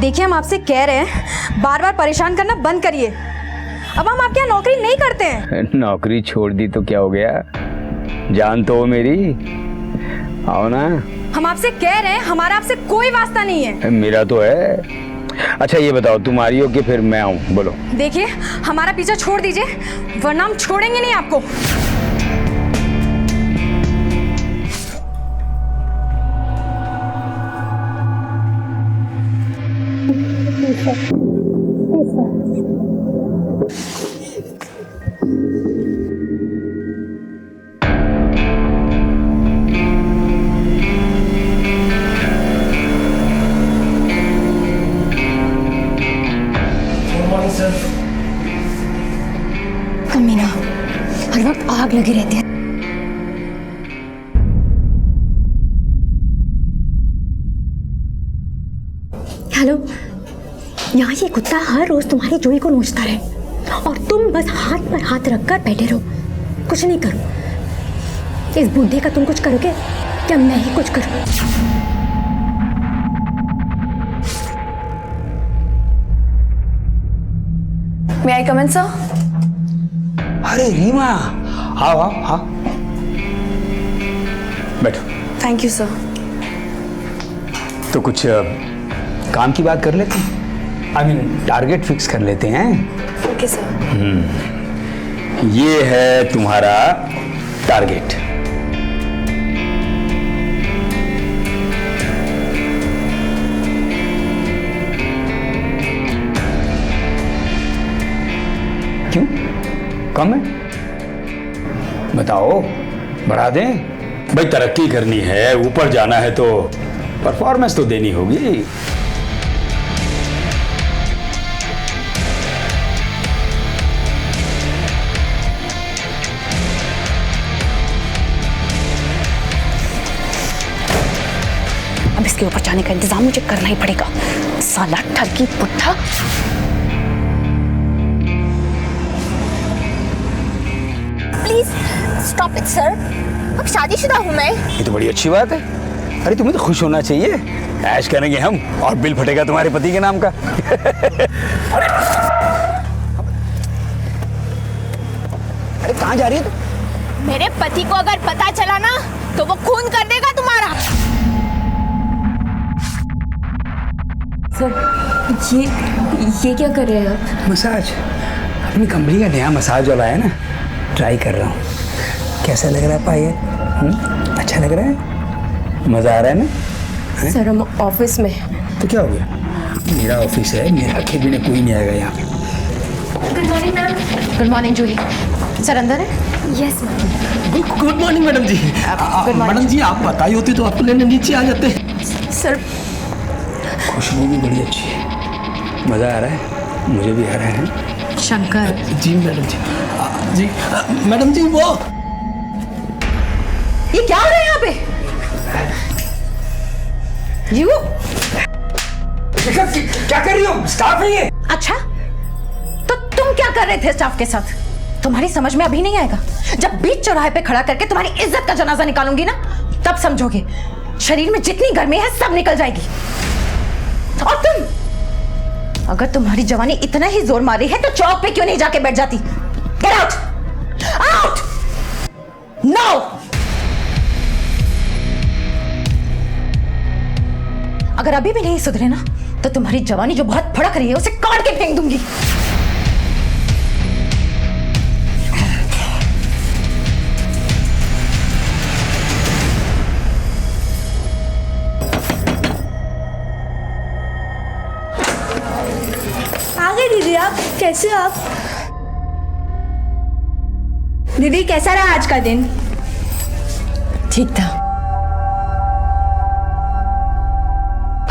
देखिए हम आपसे कह रहे हैं, बार बार परेशान करना बंद करिए। अब हम आपके यहाँ नौकरी नहीं करते हैं। नौकरी छोड़ दी तो क्या हो गया, जान तो हो मेरी, आओ ना। हम आपसे कह रहे हैं, हमारा आपसे कोई वास्ता नहीं है। मेरा तो है। अच्छा ये बताओ, तुम आ रही हो कि फिर मैं आऊँ? बोलो। देखिए हमारा पीछा छोड़ दीजिए, वरना हम छोड़ेंगे नहीं आपको। कमीना, हर वक्त आग लगी रहती है। हेलो, यहाँ ये कुत्ता हर रोज तुम्हारी जोई को नोचता रहे और तुम बस हाथ पर हाथ रखकर बैठे रहो, कुछ नहीं करो। इस बूढ़े का तुम कुछ करोगे क्या मैं ही कुछ करूँ? May I come in, sir? अरे रीमा, आओ आओ हाँ, बैठो। Thank you, sir. तो कुछ काम की बात कर लेते हैं, आई मीन टारगेट फिक्स कर लेते हैं। Okay, sir. ये है तुम्हारा टारगेट। क्यों कम है? बताओ, बढ़ा दें? भाई तरक्की करनी है, ऊपर जाना है तो परफॉर्मेंस तो देनी होगी। अब इसके ऊपर जाने का इंतजाम मुझे करना ही पड़ेगा। साला ठगी पुट्ठा। प्लीज स्टॉप इट सर, अब शादीशुदा हूँ मैं। ये तो बड़ी अच्छी बात है। अरे तुम्हें तो खुश होना चाहिए, ऐश करेंगे हम और बिल फटेगा तुम्हारे पति के नाम का। अरे कहाँ जा रही है तू? मेरे पति को अगर पता चला ना तो वो खून कर देगा तुम्हारा। सर ये क्या कर रहे हैं आप? मसाज, अपनी कंपनी का नया मसाज वाला है ना, ट्राई कर रहा हूँ। कैसा लग रहा है पायल? अच्छा लग रहा है? मजा आ रहा है ना? सर हम ऑफिस में। तो क्या हो गया, मेरा ऑफिस है, मेरा केबिन है, कोई नहीं आएगा यहाँ। Good morning ma'am. Good morning Juhi. Sir अंदर है? Yes ma'am. Good morning madam ji. Madam ji आप बताई होती तो आपको लेने नीचे आ जाते। सर खुशबू भी बड़ी अच्छी है, मजा आ रहा है, मुझे भी आ रहा है। शंकर। जी मैडम जी। जी मैडम जी, वो ये क्या हो रहा है यहाँ पे? यू क्या कर रही हो? स्टाफ नहीं है। अच्छा, तो तुम क्या कर रहे थे स्टाफ के साथ? तुम्हारी समझ में अभी नहीं आएगा। जब बीच चौराहे पे खड़ा करके तुम्हारी इज्जत का जनाजा निकालूंगी ना, तब समझोगे। शरीर में जितनी गर्मी है सब निकल जाएगी। और तुम, अगर तुम्हारी जवानी इतना ही जोर मारी है तो चौक पे क्यों नहीं जाके बैठ जाती? Get out, out now. अगर अभी भी नहीं सुधरे ना तो तुम्हारी जवानी जो बहुत भड़क रही है उसे काट के फेंक दूंगी। आ गए दीदी आप, कैसे हो आप? दीदी कैसा रहा आज का दिन? ठीक था।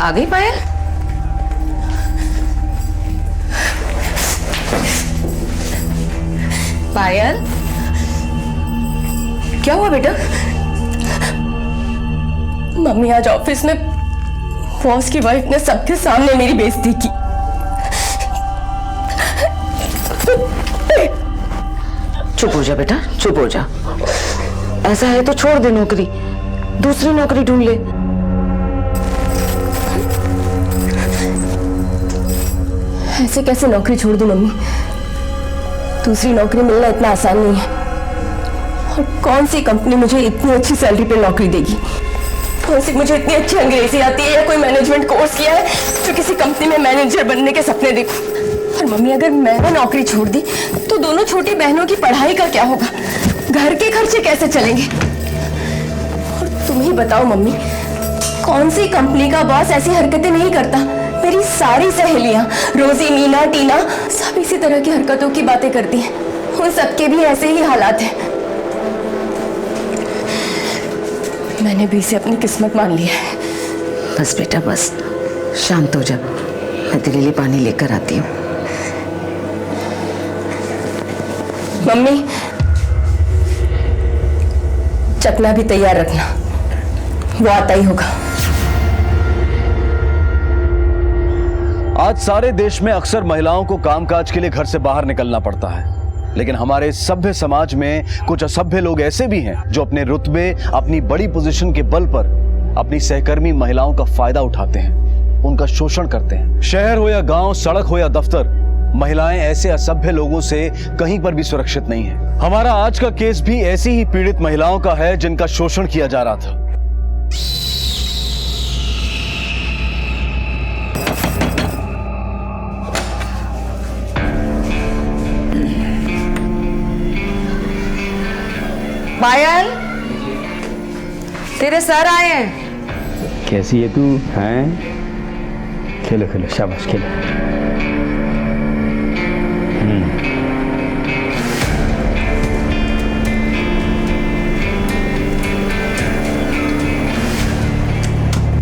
आ गई पायल? पायल क्या हुआ बेटा? मम्मी आज ऑफिस में बॉस की वाइफ ने सबके सामने मेरी बेइज्जती की। चुप हो जा बेटा, चुप हो जा। ऐसा है तो छोड़ दे नौकरी, दूसरी नौकरी ढूंढ ले। ऐसे कैसे नौकरी छोड़ दूं मम्मी? दूसरी नौकरी मिलना इतना आसान नहीं है। और कौन सी कंपनी मुझे इतनी अच्छी सैलरी पे नौकरी देगी? कौन सी मुझे इतनी अच्छी अंग्रेजी आती है या कोई मैनेजमेंट कोर्स किया है जो किसी कंपनी में मैनेजर बनने के सपने देखूं? और मम्मी अगर मैंने नौकरी छोड़ दी तो दोनों छोटी बहनों की पढ़ाई का क्या होगा? घर के खर्चे कैसे चलेंगे? और तुम ही बताओ मम्मी, कौन सी कंपनी का बॉस ऐसी हरकतें नहीं करता? मेरी सारी सहेलियां रोजी, मीना, टीना सब इसी तरह की हरकतों की बातें करती हैं। उन सबके भी ऐसे ही हालात हैं। मैंने भी इसे अपनी किस्मत मान ली है। बस बेटा बस, शांत हो जा। मैं तेरे लिए पानी लेकर आती हूँ। मम्मी, चकना भी तैयार रखना, वो आता ही होगा। आज सारे देश में अक्सर महिलाओं को कामकाज के लिए घर से बाहर निकलना पड़ता है, लेकिन हमारे सभ्य समाज में कुछ असभ्य लोग ऐसे भी हैं जो अपने रुतबे, अपनी बड़ी पोजीशन के बल पर अपनी सहकर्मी महिलाओं का फायदा उठाते हैं, उनका शोषण करते हैं। शहर हो या गांव, सड़क हो या दफ्तर, महिलाएं ऐसे असभ्य लोगों से कहीं पर भी सुरक्षित नहीं है। हमारा आज का केस भी ऐसी ही पीड़ित महिलाओं का है जिनका शोषण किया जा रहा था। पायल, तेरे सर आए हैं। कैसी है तू? हैं? खेलो खेलो, शाबाश खेलो।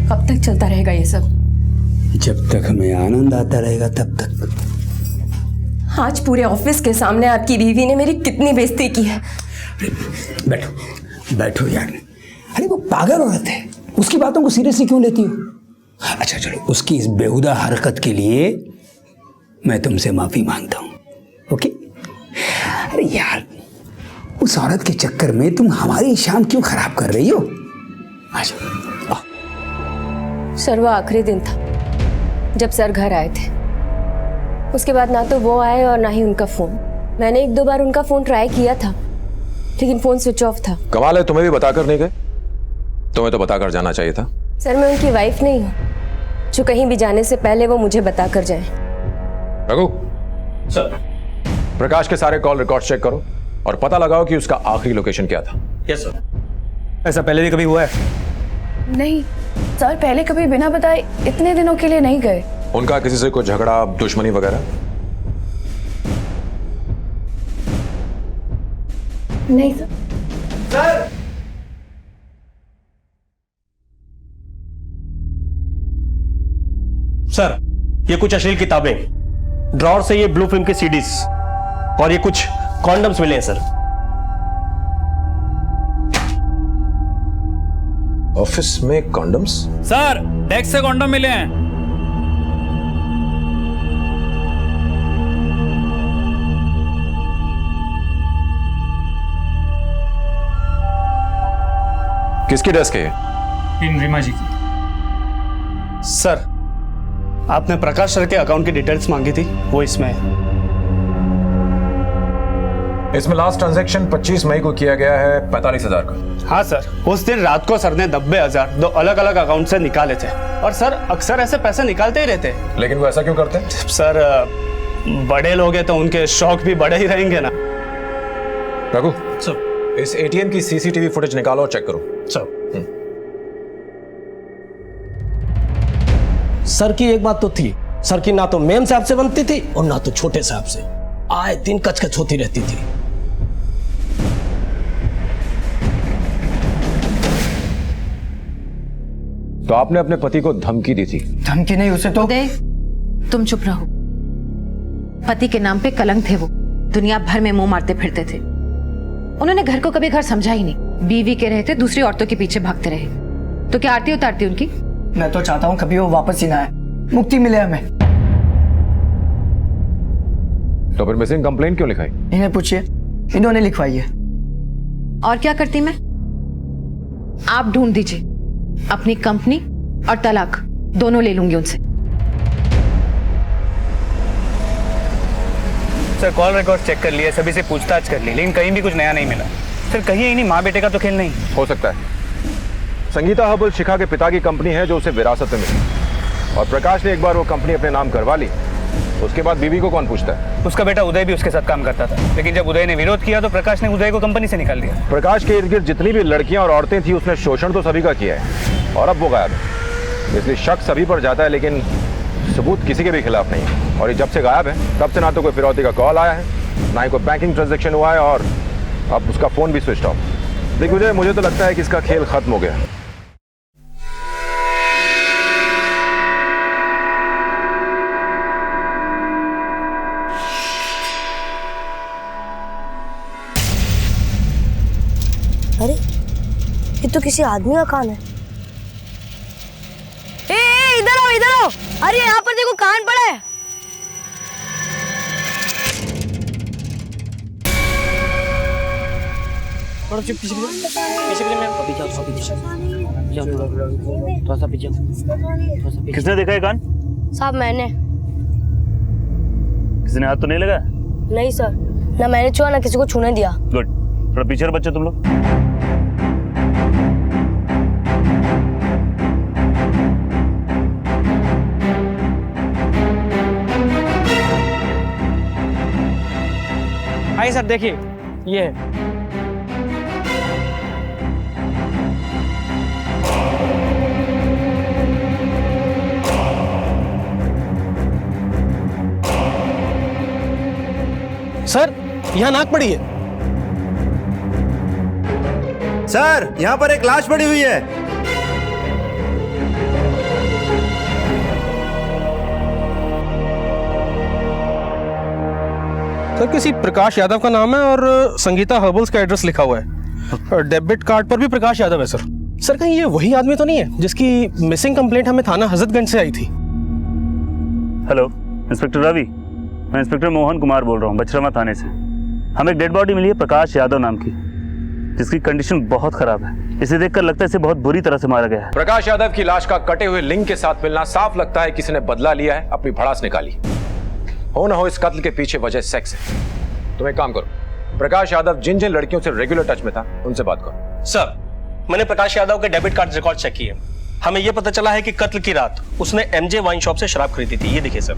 कब तक चलता रहेगा ये सब? जब तक हमें आनंद आता रहेगा तब तक। आज पूरे ऑफिस के सामने आपकी बीवी ने मेरी कितनी बेइज्जती की है। बैठो बैठो यार। अरे वो पागल औरत है, उसकी बातों को सीरियसली क्यों लेती हो? अच्छा चलो, उसकी इस बेहुदा हरकत के लिए मैं तुमसे माफी मांगता हूँ, ओके? अरे यार, उस औरत के चक्कर में तुम हमारी शाम क्यों खराब कर रही हो? अच्छा सर, वो आखिरी दिन था जब सर घर आए थे। उसके बाद ना तो वो आए और ना ही उनका फोन। मैंने 1-2 बार उनका फोन ट्राई किया था, लेकिन फोन स्विच ऑफ था। कमाल है, तुम्हें भी बताकर नहीं गए? तुम्हें तो बताकर जाना चाहिए था। सर, मैं उनकी वाइफ नहीं हूँ जो कहीं भी जाने से पहले वो मुझे बताकर जाए। रघु सर, प्रकाश के सारे कॉल रिकॉर्ड चेक करो और पता लगाओ कि उसका आखिरी लोकेशन क्या था। Yes sir. ऐसा पहले भी कभी हुआ है? नहीं सर, पहले कभी बिना बताए इतने दिनों के लिए नहीं गए। उनका किसी से कोई झगड़ा, दुश्मनी वगैरह? नहीं सर। सर, ये कुछ अश्लील किताबें, ड्रॉर से ये ब्लू फिल्म की सीडीज और ये कुछ कॉन्डम्स मिले हैं सर। ऑफिस में कॉन्डम्स? सर, डेस्क से कॉन्डम मिले हैं। किसकी डेस्क है? इन रीमा जी की। सर, आपने प्रकाश सर के अकाउंट की डिटेल्स मांगी थी, वो इसमें है। इसमें लास्ट ट्रांजैक्शन 25 मई को किया गया है 45,000 का। हाँ सर, उस दिन रात को सर ने 90,000 2 अलग अलग अकाउंट से निकाले थे। और सर अक्सर ऐसे पैसे निकालते ही रहते हैं। लेकिन वो ऐसा क्यों करते हैं? सर, बड़े लोग हैं तो उनके शौक भी बड़े ही रहेंगे ना। रघु सर, इस एटीएम की सीसीटीवी फुटेज निकालो और चेक करो। सर की एक बात तो थी, सर की ना तो मेम साहब से बनती थी और ना तो छोटे साहब से। आए दिन कचकच होती रहती थी। तो आपने अपने पति को धमकी दी थी? धमकी नहीं, उसे तो तुम चुप रहो। पति के नाम पे कलंक थे वो, दुनिया भर में मुंह मारते फिरते थे। उन्होंने घर को कभी घर समझा ही नहीं, बीवी के रहते दूसरी औरतों के पीछे भागते रहे। तो क्या आरती उतारती उनकी? मैं तो चाहता हूँ कभी वो वापस ही ना आए, मुक्ति मिले हमें। तो फिर मिसिंग कंप्लेंट क्यों लिखाई? इन्हें पूछिए, इन्होंने लिखवाई है। और क्या करती मैं? आप ढूंढ दीजिए, अपनी कंपनी और तलाक दोनों ले लूंगी उनसे। सर कॉल रिकॉर्ड चेक कर लिए, सभी से पूछताछ कर ली, लेकिन कहीं भी कुछ नया नहीं मिला। सर कहिए ही नहीं, माँ बेटे का तो खेल नहीं हो सकता है संगीता हर्बल शिखा के पिता की कंपनी है जो उसे विरासत में मिली, और प्रकाश ने एक बार वो कंपनी अपने नाम करवा ली, उसके बाद बीवी को कौन पूछता है? उसका बेटा उदय भी उसके साथ काम करता था, लेकिन जब उदय ने विरोध किया तो प्रकाश ने उदय को कंपनी से निकाल दिया। प्रकाश के इर्द गिर्द जितनी भी लड़कियां और औरतें थी उसने शोषण तो सभी का किया है, और अब वो गायब है। इसलिए शक सभी पर जाता है, लेकिन सबूत किसी के भी खिलाफ नहीं है। और ये जब से गायब है तब से ना तो कोई फिरौती का कॉल आया है, ना ही कोई बैंकिंग ट्रांजैक्शन हुआ है, और अब उसका फोन भी स्विच ऑफ। देखिए मुझे तो लगता है कि इसका खेल खत्म हो गया। अरे ये तो किसी आदमी का कान है। ए इधर आओ इधर आओ। अरे यहाँ पर देखो कान पड़ा है। किसने देखा है कान? साहब मैंने। किसी ने हाथ तो नहीं लगा? नहीं सर, ना मैंने छुआ ना किसी को छूने दिया। गुड, थोड़ा पीछे रहो बच्चे तुम लोग। आइए सर, देखिए ये है। सर यहाँ नाक पड़ी है। सर यहाँ पर एक लाश पड़ी हुई है। सर किसी प्रकाश यादव का नाम है और संगीता हर्बल्स का एड्रेस लिखा हुआ है, और डेबिट कार्ड पर भी प्रकाश यादव है सर। सर कहीं ये वही आदमी तो नहीं है जिसकी मिसिंग कंप्लेंट हमें थाना हजरतगंज से आई थी? हेलो इंस्पेक्टर रवि, मैं इंस्पेक्टर मोहन कुमार बोल रहा हूँ बछरवा थाने से। हमें एक डेड बॉडी मिली है प्रकाश यादव नाम की, जिसकी कंडीशन बहुत खराब है। इसे देखकर लगता है इसे बहुत बुरी तरह से मारा गया है। प्रकाश यादव की लाश का कटे हुए लिंग के साथ मिलना साफ लगता है किसी ने बदला लिया है, अपनी भड़ास निकाली। हो ना हो इस कत्ल के पीछे वजह सेक्स है। तुम एक काम करो, प्रकाश यादव जिन जिन लड़कियों से रेगुलर टच में था उनसे बात करो। सर मैंने प्रकाश यादव के डेबिट कार्ड रिकॉर्ड चेक किए, हमें यह पता चला है कि कत्ल की रात उसने एमजे वाइन शॉप से शराब खरीदी थी। ये देखिए सर।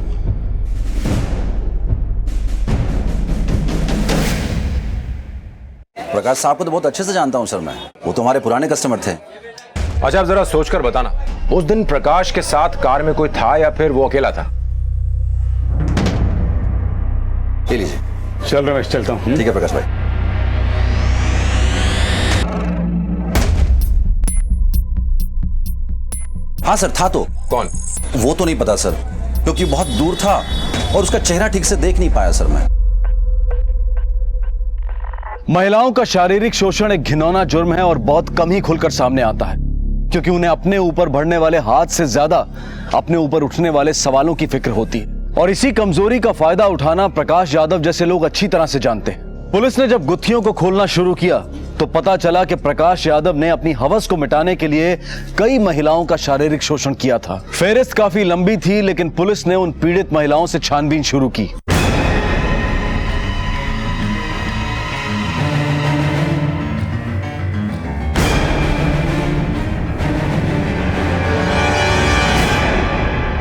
प्रकाश साहब को तो बहुत अच्छे से जानता हूं सर मैं, वो तो हमारे पुराने कस्टमर थे। अच्छा आप जरा सोचकर बताना, उस दिन प्रकाश के साथ कार में कोई था या फिर वो अकेला था? ले लीजिए। चल रमेश, चलता हूँ। ठीक है प्रकाश भाई। हाँ सर था तो। कौन? वो तो नहीं पता सर, क्योंकि बहुत दूर था और उसका चेहरा ठीक से देख नहीं पाया सर मैं। महिलाओं का शारीरिक शोषण एक घिनौना जुर्म है और बहुत कम ही खुलकर सामने आता है, क्योंकि उन्हें अपने ऊपर बढ़ने वाले हाथ से ज्यादा अपने ऊपर उठने वाले सवालों की फिक्र होती है, और इसी कमजोरी का फायदा उठाना प्रकाश यादव जैसे लोग अच्छी तरह से जानते हैं। पुलिस ने जब गुत्थियों को खोलना शुरू किया तो पता चला कि प्रकाश यादव ने अपनी हवस को मिटाने के लिए कई महिलाओं का शारीरिक शोषण किया था। फेहरिस्त काफी लंबी थी, लेकिन पुलिस ने उन पीड़ित महिलाओं से छानबीन शुरू की।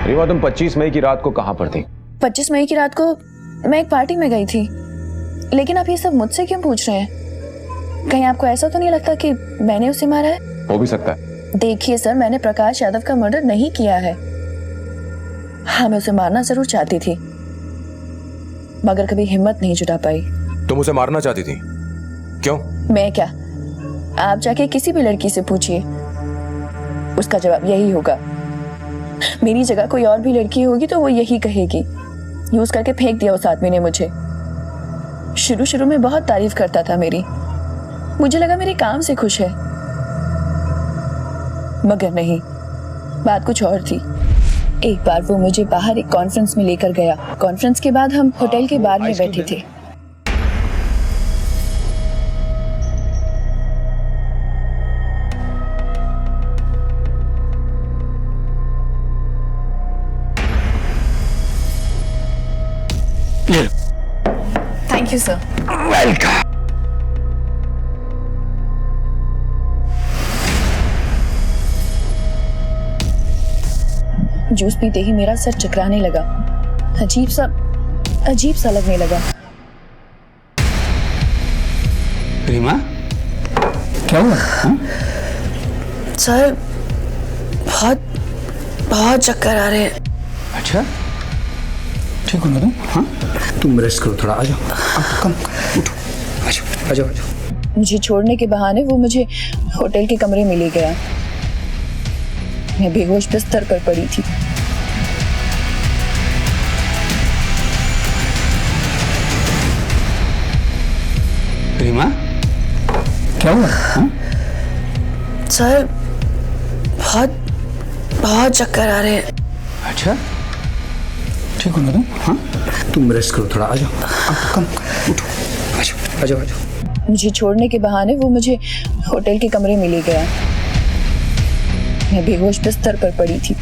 रीवा तुम 25 मई की रात को कहां पर थी? 25 मई की रात को मैं एक पार्टी में गई थी, लेकिन आप ये सब मुझसे क्यों पूछ रहे हैं? कहीं आपको ऐसा तो नहीं लगता कि मैंने उसे मारा है? हो भी सकता है। देखिए सर, मैंने प्रकाश यादव का मर्डर नहीं किया है। हाँ, मैं उसे मारना जरूर चाहती थी, मगर कभी हिम्मत नहीं जुटा पाई। तुम उसे मारना चाहती थी? क्यों? मैं क्या, आप जाके किसी भी लड़की से पूछिए, उसका जवाब यही होगा। मेरी जगह कोई और भी लड़की होगी तो वो यही कहेगी। यूज करके फेंक दिया उस आदमी ने मुझे। शुरू शुरू में बहुत तारीफ करता था मेरी, मुझे लगा मेरे काम से खुश है, मगर नहीं, बात कुछ और थी। एक बार वो मुझे बाहर एक कॉन्फ्रेंस में लेकर गया। कॉन्फ्रेंस के बाद हम होटल के बार में बैठे थे। Thank you sir. Welcome. Juice पीते ही मेरा सर चकराने लगा, अजीब सा लगने लगा। रीमा, क्या हुआ? सर बहुत चक्कर आ रहे हैं। अच्छा, ठीक हो ना तुम? हाँ, तुम रेस्ट करो थोड़ा, आ जाओ, कम उठो, आ जाओ। मुझे छोड़ने के बहाने वो मुझे होटल के कमरे में ले गया। मैं बेहोश बिस्तर पर पड़ी थी। रीमा, क्या हुआ? हाँ? सर बहुत चक्कर आ रहे हैं। अच्छा, ठीक हो ना तुम? हाँ, तुम रेस्ट करो थोड़ा, आ जाओ, कम उठो, आ जाओ। मुझे छोड़ने के बहाने वो मुझे होटल के कमरे में ले गया। मैं बेहोश बिस्तर पर पड़ी थी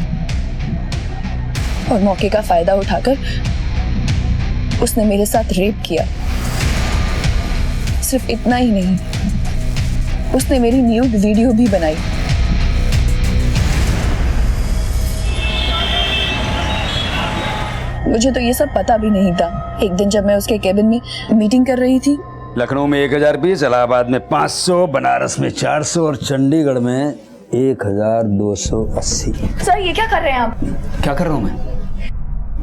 और मौके का फायदा उठाकर उसने मेरे साथ रेप किया। सिर्फ इतना ही नहीं, उसने मेरी न्यूड वीडियो भी बनाई। मुझे तो ये सब पता भी नहीं था। एक दिन जब मैं उसके केबिन में मीटिंग कर रही थी, लखनऊ में 1020, इलाहाबाद में 500, बनारस में 400 और चंडीगढ़ में 1280। सर ये क्या कर रहे हैं आप? क्या कर रहा हूँ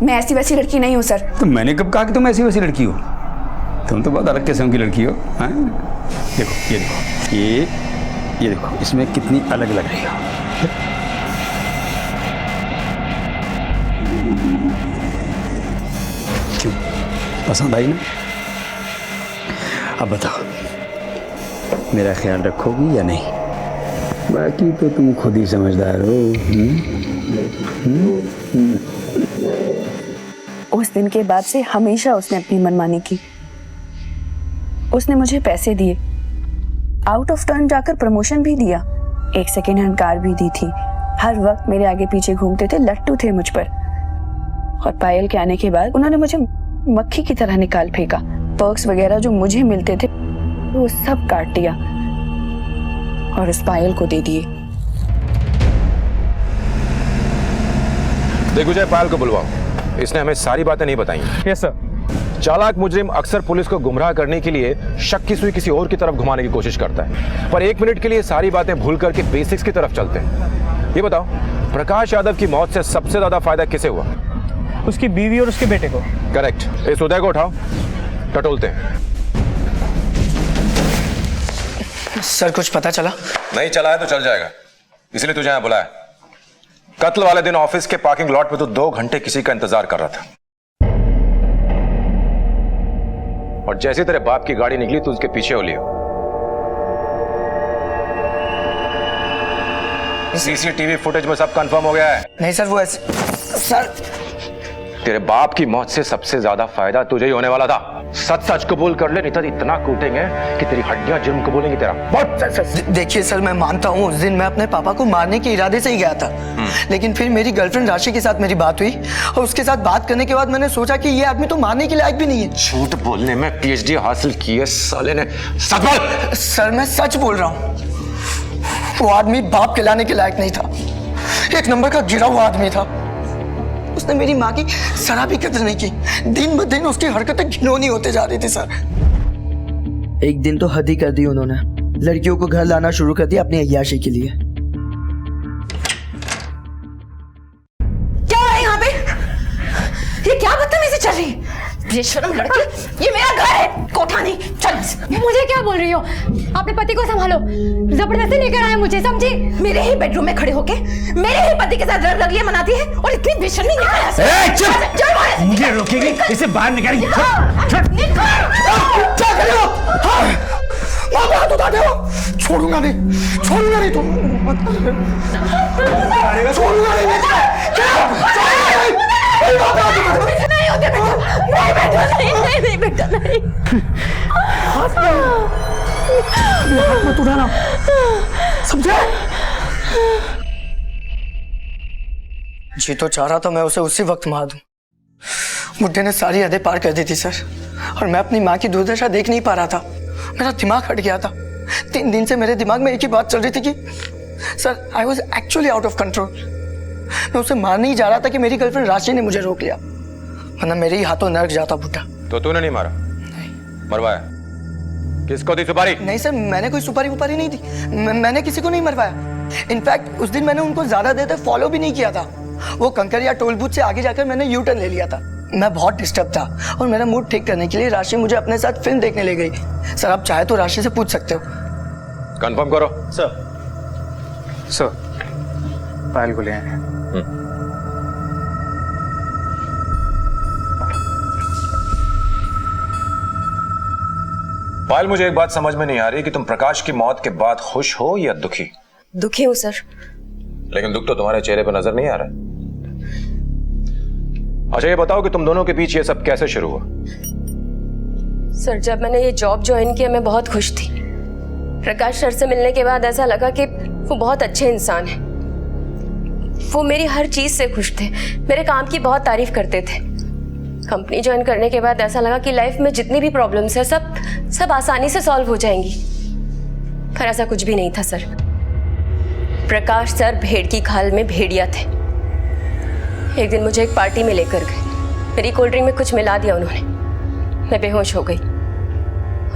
मैं ऐसी वैसी लड़की नहीं हूँ सर। तो मैंने कब कहा कि तुम ऐसी वैसी लड़की हो? तुम तो बहुत अलग किस्म की लड़की हो। हाँ? देखो ये देखो, इसमें कितनी अलग लग रही हो। क्यों, पसंद आई ना? अब बताओ, मेरा ख्याल रखोगी या नहीं? बाकी तो तुम खुद ही समझदार हो। उस दिन के बाद से हमेशा उसने अपनी मनमानी की। उसने मुझे पैसे दिए, आउट ऑफ टर्न जाकर प्रमोशन भी दिया, एक सेकेंड हैंड कार भी दी थी। हर वक्त मेरे आगे पीछे घूमते थे, लट्टू थे मुझ पर। और पायल के आने के बाद उन्होंने मुझे मक्खी की तरह निकाल फेंका। पर्क्स वगैरह जो मुझे मिलते थे वो सब काट दिया और उस पायल को दे दिए। दिग्विजय, पायल को बुलवाओ, इसने हमें सारी बातें नहीं बताई। Yes sir. चालाक मुजरिम अक्सर पुलिस को गुमराह करने के लिए शक की सुई किसी और की तरफ घुमाने की कोशिश करता है, पर एक मिनट के लिए सारी बातें भूल करके बेसिक्स की तरफ चलते हैं। ये बताओ, प्रकाश यादव की मौत से सबसे ज्यादा फायदा किसे हुआ? उसकी बीवी और उसके बेटे को। करेक्ट। इस उदय को उठाओ, टटोलते हैं। सर कुछ पता चला? नहीं चला है तो चल जाएगा, इसलिए तुझे यहां बुलाया। कत्ल वाले दिन ऑफिस के पार्किंग लॉट में तो 2 घंटे किसी का इंतजार कर रहा था, और जैसे तेरे बाप की गाड़ी निकली तो उसके पीछे हो लियो। सीसीटीवी फुटेज में सब कंफर्म हो गया है। नहीं सर, वो ऐसे सर, तेरे बाप की मौत से सबसे ज्यादा फायदा तुझे ही होने वाला था। सच सच कबूल कर ले, नहीं तो इतना कूटेंगे कि तेरी हड्डियां जुर्म कबूलेंगी तेरा। देखिए सर, मैं मानता हूँ उस दिन मैं अपने पापा को मारने के इरादे से ही गया था, लेकिन फिर मेरी गर्लफ्रेंड राशि के साथ मेरी बात हुई और उसके साथ बात करने के बाद मैंने सोचा कि ये आदमी तो मारने के लायक भी नहीं है। झूठ बोलने में पीएचडी हासिल की है साले ने। सच बोल। सर मैं सच बोल रहा हूँ, वो आदमी बाप खिलाने के लायक नहीं था, एक नंबर का गिरा हुआ आदमी था। उसने मेरी माँ की जरा भी कदर नहीं की। दिन ब दिन उसकी हरकतें घिनौनी होते जा रही थी सर। एक दिन तो हद ही कर दी उन्होंने, लड़कियों को घर लाना शुरू कर दिया अपनी अय्याशी के लिए। क्या हो रहा है यहाँ पे? ये क्या बदतमीजी चल रही है? बेशर्म लड़की, ये मेरा घर है, कोठा नहीं। चल। मुझे क्या बोल रही हो? अपने पति को संभालो, जबरदस्ती लेकर आए मुझे, समझी? मेरे ही बेडरूम में खड़े होके मेरे ही पति के साथ रंगलियां मनाती है और इतनी बेशर्मी निकल। चुप! मुझे रोकेगी? इसे बाहर निकालेंगे। क्या कर रहे हो? हाथ उठाते हो? छोड़ूंगा नहीं, छोड़ूंगा नहीं तुम। छोड़ूंगा नहीं। नहीं होते बेटा, नहीं बेटा, नहीं। हाथ मत उठाना, समझे? जी तो चाह रहा था मैं उसे उसी वक्त मार दूं। बुड्ढे ने सारी हदें पार कर दी थी सर। और मैं अपनी माँ की दुर्दशा देख नहीं पा रहा था। मेरा दिमाग हट गया था। 3 दिन से मेरे दिमाग में एक ही बात चल रही थी कि sir I was actually out of control. मैं उसे मारने ही जा रहा था कि मेरी गर्लफ्रेंड राशि ने मुझे रोक लिया, वरना मेरे ही हाथों नरक जाता बूटा। तो तूने नहीं मारा? नहीं। मरवाया? किसको दी सुपारी? नहीं सर, मैंने कोई सुपारी वुपारी नहीं दी। मैंने किसी को नहीं मरवाया। इनफैक्ट उस दिन मैंने उनको ज्यादा देर तक फॉलो भी नहीं किया था। वो कंकरिया टोल बूथ से आगे जाकर मैंने यू टर्न ले लिया था। मैं बहुत डिस्टर्ब था और मेरा मूड ठीक करने के लिए राशि मुझे अपने साथ फिल्म देखने ले गई। सर आप चाहे तो राशि से पूछ सकते हो। कंफर्म करो। सर पायल को ले आए। पायल, मुझे एक बात समझ में नहीं आ रही कि तुम प्रकाश की मौत के बाद खुश हो या दुखी? दुखी हूँ सर। लेकिन दुख तो तुम्हारे चेहरे पर नजर नहीं आ रहा। अच्छा ये बताओ कि तुम दोनों के बीच ये सब कैसे शुरू हुआ? सर जब मैंने ये जॉब ज्वाइन किया मैं बहुत खुश थी। प्रकाश सर से मिलने के बाद ऐसा लगा कि वो बहुत अच्छे इंसान हैं। वो मेरी हर चीज से खुश थे, मेरे काम की बहुत तारीफ करते थे। कंपनी ज्वाइन करने के बाद ऐसा लगा कि लाइफ में जितनी भी प्रॉब्लम्स है सब आसानी से सॉल्व हो जाएंगी, पर ऐसा कुछ भी नहीं था सर। प्रकाश सर भेड़ की खाल में भेड़िया थे। एक दिन मुझे एक पार्टी में लेकर गए। मेरी कोल्ड ड्रिंक में कुछ मिला दिया उन्होंने। मैं बेहोश हो गई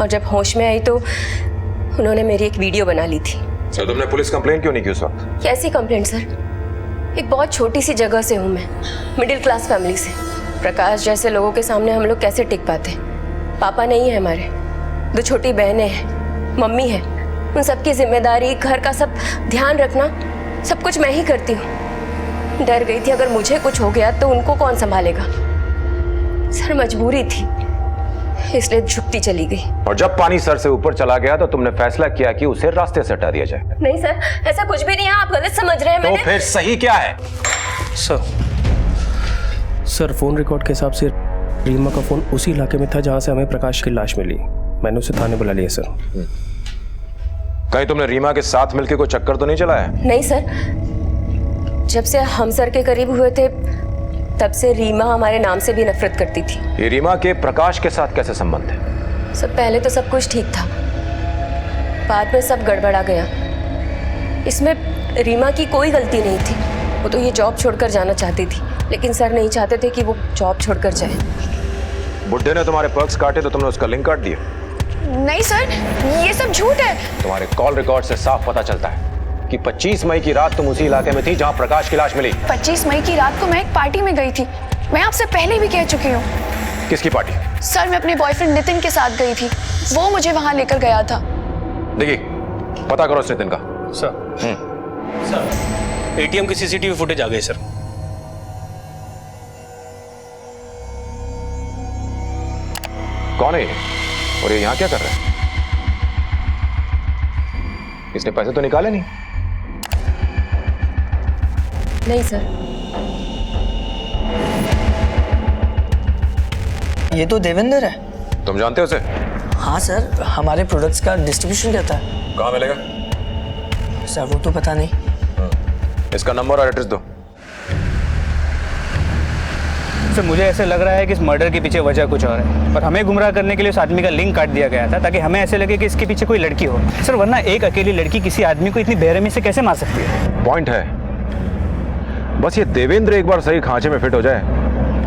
और जब होश में आई तो उन्होंने मेरी एक वीडियो बना ली थी। तो तुमने पुलिस कंप्लेंट क्यों नहीं की उस वक्त? कैसी कंप्लेंट सर? एक बहुत छोटी सी जगह से हूँ मैं, मिडिल क्लास फैमिली से। प्रकाश जैसे लोगों के सामने हम लोग कैसे टिक पाते? पापा नहीं है हमारे, 2 छोटी बहनें हैं, मम्मी है। उन सबकी जिम्मेदारी, घर का सब ध्यान रखना, सब कुछ मैं ही करती हूँ। डर गई थी अगर मुझे कुछ हो गया तो उनको कौन संभालेगा। सर मजबूरी थी, इसलिए झुकती चली गई। और जब पानी सर से ऊपर चला गया तो तुमने फैसला किया कि उसे रास्ते से हटा दिया जाए? नहीं सर, ऐसा कुछ भी नहीं है, आप गलत समझ रहे हैं। तो फिर सही क्या है? सर फोन रिकॉर्ड के हिसाब से रीमा का फोन उसी इलाके में था जहां से हमें प्रकाश की लाश मिली। मैंने उसे थाने बुला लिया सर। कहीं तुमने रीमा के साथ मिलकर कोई चक्कर तो नहीं चलाया? नहीं सर, जब से हम सर के करीब हुए थे तब से रीमा हमारे नाम से भी नफरत करती थी। ये रीमा के प्रकाश के साथ कैसे संबंध है? सब पहले तो सब कुछ ठीक था, बाद में सब गड़बड़ा गया। इसमें रीमा की कोई गलती नहीं थी। वो तो ये जॉब छोड़कर जाना चाहती थी, लेकिन सर नहीं चाहते थे कि वो जॉब छोड़कर जाए। बुड्ढे ने तुम्हारे पर्क्स काटे तो तुमने उसका लिंक काट दिया? नहीं सर, ये सब झूठ है। तुम्हारे कॉल रिकॉर्ड से साफ पता चलता है कि 25 मई की रात तुम उसी इलाके में थी जहां प्रकाश की लाश मिली। 25 मई की रात को मैं एक पार्टी में गई थी। मैं आपसे पहले भी कह चुकी हूँ। किसकी पार्टी? सर मैं अपने बॉयफ्रेंड नितिन के साथ गई थी, वो मुझे वहां लेकर गया था। देखिए पता करो उस नितिन का। सर एटीएम की सीसीटीवी फुटेज आ गई सर। कौन है ये और ये यहाँ क्या कर रहा है? इसने पैसे तो निकाले नहीं? नहीं सर। ये तो देवेंद्र है। तुम जानते हो उसे? हाँ सर, हमारे प्रोडक्ट्स का डिस्ट्रीब्यूशन करता है। कहाँ मिलेगा? सर वो तो पता नहीं। इसका नंबर और एड्रेस दो। सर मुझे ऐसे लग रहा है कि इस मर्डर के पीछे वजह कुछ और है और हमें गुमराह करने के लिए उस आदमी का लिंक काट दिया गया था ताकि हमें ऐसे लगे कि इसके पीछे कोई लड़की हो। सर वरना एक अकेली लड़की किसी आदमी को इतनी बेरहमी से कैसे मार सकती है? पॉइंट है, बस ये देवेंद्र एक बार सही खांचे में फिट हो जाए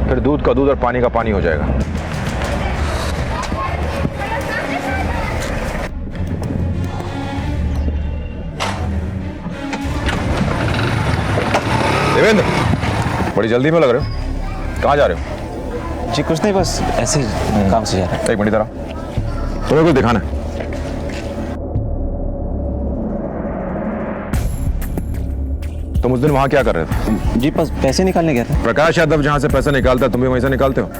फिर दूध का दूध और पानी का पानी हो जाएगा। देवेंद्र बड़ी जल्दी में लग रहे हो, कहाँ जा रहे हो? जी कुछ नहीं, बस ऐसे ही काम से जा रहा है। एक मिनट इधर आओ, तुम्हें कुछ दिखाना है। तुम उस दिन वहां क्या कर रहे थे? जी बस पैसे निकालने गया था। प्रकाश यादव जहां से पैसा निकालता तुम भी वहीं से निकालते हो?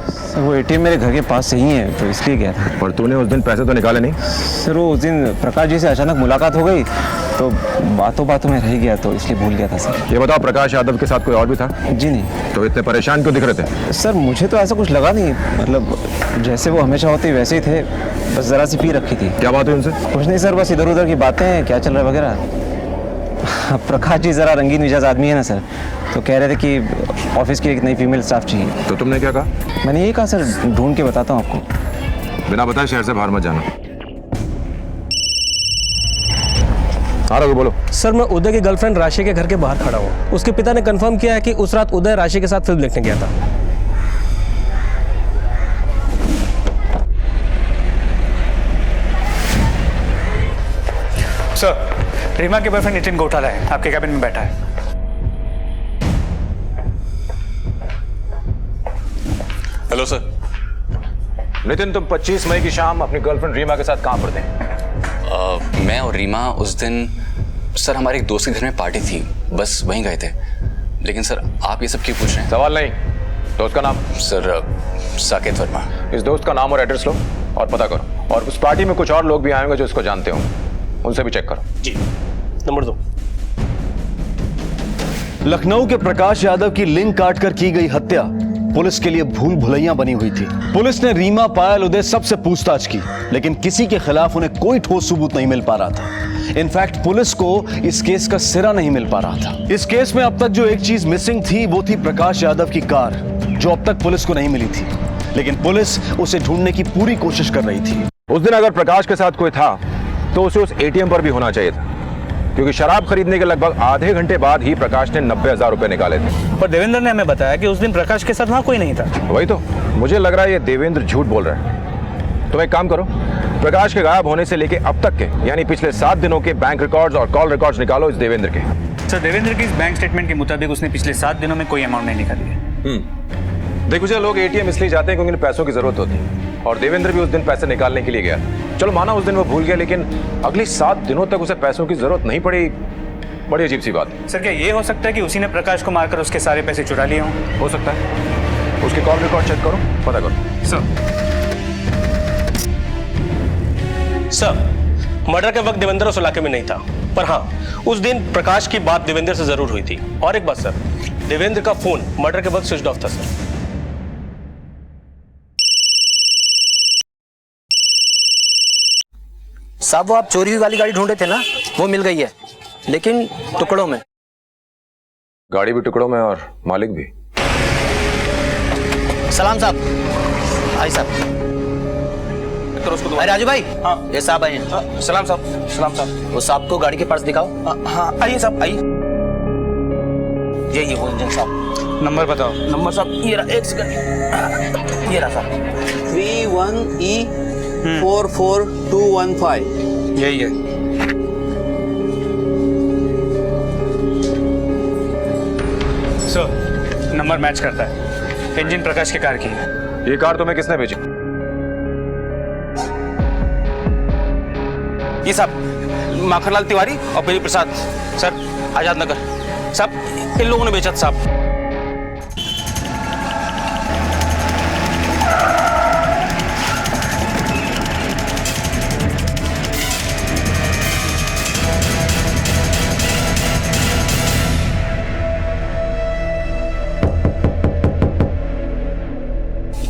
सर वो एटीएम मेरे घर के पास से ही है तो इसलिए गया था। और तूने उस दिन पैसे तो निकाले नहीं? सर वो उस दिन प्रकाश जी से अचानक मुलाकात हो गई तो बातों बातों में रह गया तो इसलिए भूल गया था सर। ये बताओ प्रकाश यादव के साथ कोई और भी था? जी नहीं। तो इतने परेशान क्यों दिख रहे थे? सर मुझे तो ऐसा कुछ लगा नहीं, मतलब जैसे वो हमेशा होते वैसे ही थे, बस ज़रा सी पी रखी थी। क्या बात हुई उनसे? कुछ नहीं सर, बस इधर उधर की बातें, क्या चल रहा है वगैरह। प्रकाश जी ज़रा रंगीन मिजाज आदमी है ना सर, तो कह रहे थे कि ऑफिस की एक नई फीमेल स्टाफ चाहिए। तो तुमने क्या कहा? मैंने यही कहा सर ढूंढ के बताता हूँ आपको। बिना बताए शहर से बाहर मत जाना। हाँ रघु बोलो। सर मैं उदय की गर्लफ्रेंड राशि के घर के बाहर खड़ा हूँ। उसके पिता ने कंफर्म किया है कि उस रात उदय राशि के साथ फिल्म देखने गया था। सर, रीमा के बॉयफ्रेंड नितिन गोठाला है, आपके कैबिन में बैठा है। Hello sir. नितिन, तुम 25 मई की शाम अपनी गर्लफ्रेंड रीमा के साथ कहां पर थे? मैं और रीमा उस दिन सर हमारे एक दोस्त के घर में पार्टी थी, बस वहीं गए थे। लेकिन सर आप ये सब क्यों पूछ रहे हैं? सवाल नहीं, दोस्त का नाम? सर साकेत वर्मा। इस दोस्त का नाम और एड्रेस लो और पता करो। और उस पार्टी में कुछ और लोग भी आएंगे जो इसको जानते हो, उनसे भी चेक करो। जी। नंबर 2। लखनऊ के प्रकाश यादव की लिंक काटकर की गई हत्या पुलिस के लिए भूल भुलैया बनी हुई थी। पुलिस ने रीमा, पायल, उदय सबसे पूछताछ की, लेकिन किसी के खिलाफ उन्हें कोई ठोस सबूत नहीं मिल पा रहा था। इनफैक्ट पुलिस को इस केस का सिरा नहीं मिल पा रहा था। इस केस में अब तक जो एक चीज मिसिंग थी वो थी प्रकाश यादव की कार, जो अब तक पुलिस को नहीं मिली थी, लेकिन पुलिस उसे ढूंढने की पूरी कोशिश कर रही थी। उस दिन अगर प्रकाश के साथ कोई था तो उसे उस एटीएम पर भी होना चाहिए था, क्योंकि शराब खरीदने के लगभग आधे घंटे बाद ही प्रकाश ने 90,000 रुपए निकाले थे। पर देवेंद्र ने हमें बताया कि उस दिन प्रकाश के साथ वहां कोई नहीं था। वही तो, मुझे लग रहा है ये देवेंद्र झूठ बोल रहा है। तुम एक काम करो, प्रकाश के गायब होने से लेके अब तक के यानी पिछले 7 दिनों के बैंक रिकॉर्ड्स और कॉल रिकॉर्ड्स निकालो इस देवेंद्र के। सर, देवेंद्र के इस बैंक स्टेटमेंट के मुताबिक उसने पिछले 7 दिनों में कोई अमाउंट नहीं निकाली है। देखो जी, लोग एटीएम इसलिए जाते हैं क्योंकि उन्हें पैसों की जरूरत होती है, और देवेंद्र भी उस दिन पैसे निकालने के लिए गया। चलो माना उस दिन वो भूल गया, लेकिन अगली 7 दिनों तक उसे पैसों की जरूरत नहीं पड़ी। बड़ी अजीब सी बात। सर, क्या ये हो सकता है कि उसी ने प्रकाश को मारकर उसके सारे पैसे चुरा लिए हों? हो सकता है। उसके कॉल रिकॉर्ड चेक करो, पता करो। सर, मर्डर के वक्त देवेंद्र उस इलाके में नहीं था, पर हाँ उस दिन प्रकाश की बात देवेंद्र से जरूर हुई थी। और एक बात सर, देवेंद्र का फोन मर्डर के वक्त स्विच ऑफ था सर। साहब, वो आप चोरी हुई वाली गाड़ी ढूंढे थे ना, वो मिल गई है, लेकिन टुकड़ों में। गाड़ी भी टुकड़ों में और मालिक भी। सलाम साहब। आई साहब। अरे राजू भाई। हाँ, ये साहब आए हैं। सलाम साहब। सलाम साहब। वो साहब को गाड़ी के पर्स दिखाओ। हाँ, आइए साहब, आइए। ये वो इंजन साहब। नंबर बताओ। नंबर साहब ये रहा, एक सेकंड, ये रहा साहब, 31E44215। यही है। सर, नंबर मैच करता है। इंजन प्रकाश की कार की है। ये कार तुम्हें किसने भेजी? ये साहब माखनलाल तिवारी और बेरी प्रसाद सर, आजाद नगर साहब, इन लोगों ने बेचा था साहब।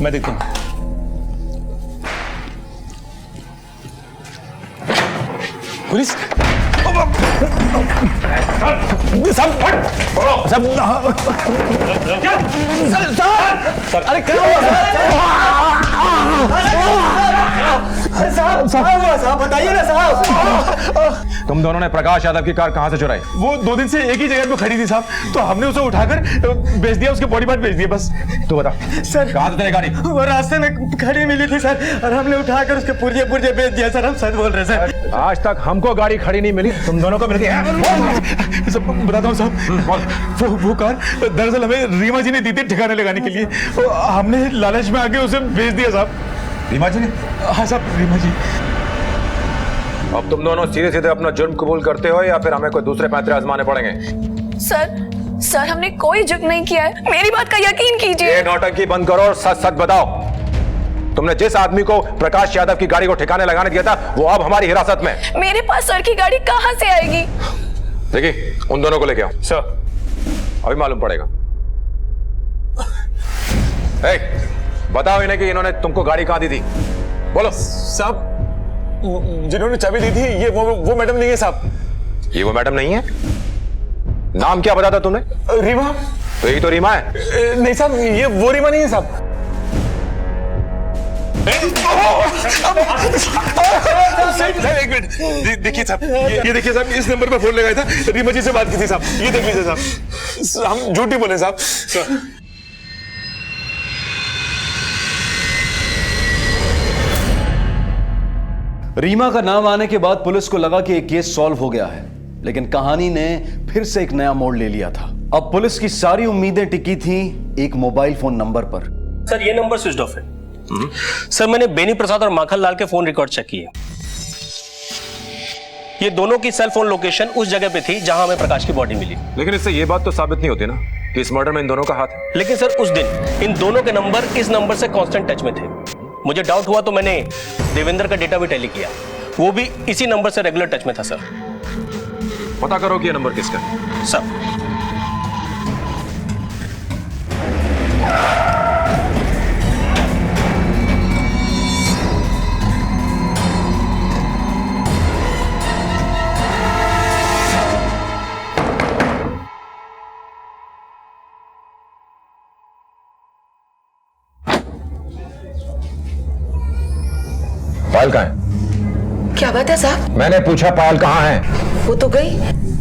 मैं देखता हूँ। पुलिस सब अरे क्या साहब बताइए ना साहब। तुम दोनों ने प्रकाश यादव की कार कहां से चुराई? वो 2 दिन से एक ही जगह पे खड़ी थी साहब, तो हमने उसे उठाकर बेच दिया, उसके बॉडी पार्ट बेच दिए बस। तू बता सर, कहां से तेरी गाड़ी? वो रास्ते में खड़ी मिली थी सर, और हमने उठाकर उसके पुर्जे पुर्जे बेच दिया सर। हम सच बोल रहे सर। आज तक हमको गाड़ी खड़ी नहीं मिली, तुम दोनों को मिल गई। सब बताता हूँ साहब, वो कार दरअसल हमें रीमा जी ने दी थी ठिकाने लगाने के लिए, तो हमने लालच में आके उसे बेच दिया साहब। रीमा जी ने? हाँ साहब, रीमा जी। अब तुम दोनों सीधे सीधे अपना जुर्म कबूल करते हो या फिर हमें कोई दूसरे पैंतरे आजमाने पड़ेंगे? सर हमने कोई जुर्म नहीं किया है, मेरी बात का यकीन कीजिए। ये नौटंकी बंद करो और सच सच बताओ, तुमने जिस आदमी को प्रकाश यादव की गाड़ी को ठिकाने लगाने दिया था वो अब हमारी हिरासत में। मेरे पास सर की गाड़ी कहाँ से आएगी? देखिए, उन दोनों को लेके आओ। सर, अभी मालूम पड़ेगा। बताओ इन्हें कि इन्होंने तुमको गाड़ी कहां दी थी, बोलो। साहब, जिन्होंने चाबी दी थी ये वो मैडम नहीं है साहब। ये वो मैडम नहीं है? नाम क्या बताया था तुमने? रीमा। तो यही तो रीमा है। नहीं साहब, ये वो रीमा नहीं है साहब। एक मिनट, देखिए साहब, ये देखिए साहब, इस नंबर पे फोन लगाया था, रीमा जी से बात की थी साहब, ये देख लीजिए साहब, हम झूठ नहीं बोले साहब। रीमा का नाम आने के बाद पुलिस को लगा कि एक केस सॉल्व हो गया है, लेकिन कहानी ने फिर से एक नया मोड़ ले लिया था। अब पुलिस की सारी उम्मीदें टिकी थी एक मोबाइल फोन नंबर पर। सर ये नंबर स्विच ऑफ है। सर मैंने बेनी प्रसाद और माखन लाल के फोन रिकॉर्ड चेक किए, ये दोनों की सेल फोन लोकेशन उस जगह पे थी जहां हमें प्रकाश की बॉडी मिली। लेकिन इससे ये बात तो साबित नहीं होती ना कि इस मर्डर में इन दोनों का हाथ है। लेकिन सर उस दिन इन दोनों के नंबर इस नंबर से कांस्टेंट टच में थे। मुझे डाउट हुआ तो मैंने देवेंद्र का डेटा भी टैली किया, वो भी इसी नंबर से रेगुलर टच में था। सर पता करो कि ये नंबर किसका है। सर पायल कहाँ है? क्या बात है साहब? मैंने पूछा पायल कहाँ है? वो तो गई।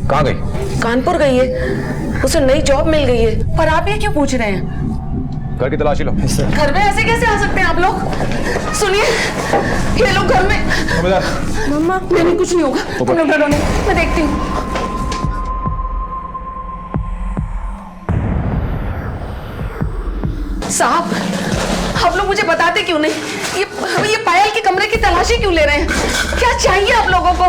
कहाँ गई? कानपुर गई है, उसे नई जॉब मिल गई है। पर आप ये क्यों पूछ रहे हैं? घर की तलाशी लो। घर में ऐसे कैसे आ सकते हैं आप लोग? सुनिए, ये लोग घर में। मम्मा, मैंने कुछ नहीं होगा, तुम लोग डरो नहीं, मैं देखती हूँ। साहब, आप लोग मुझे बताते क्यों नहीं? ये पायल के कमरे की तलाशी क्यों ले रहे हैं? क्या चाहिए आप लोगों को?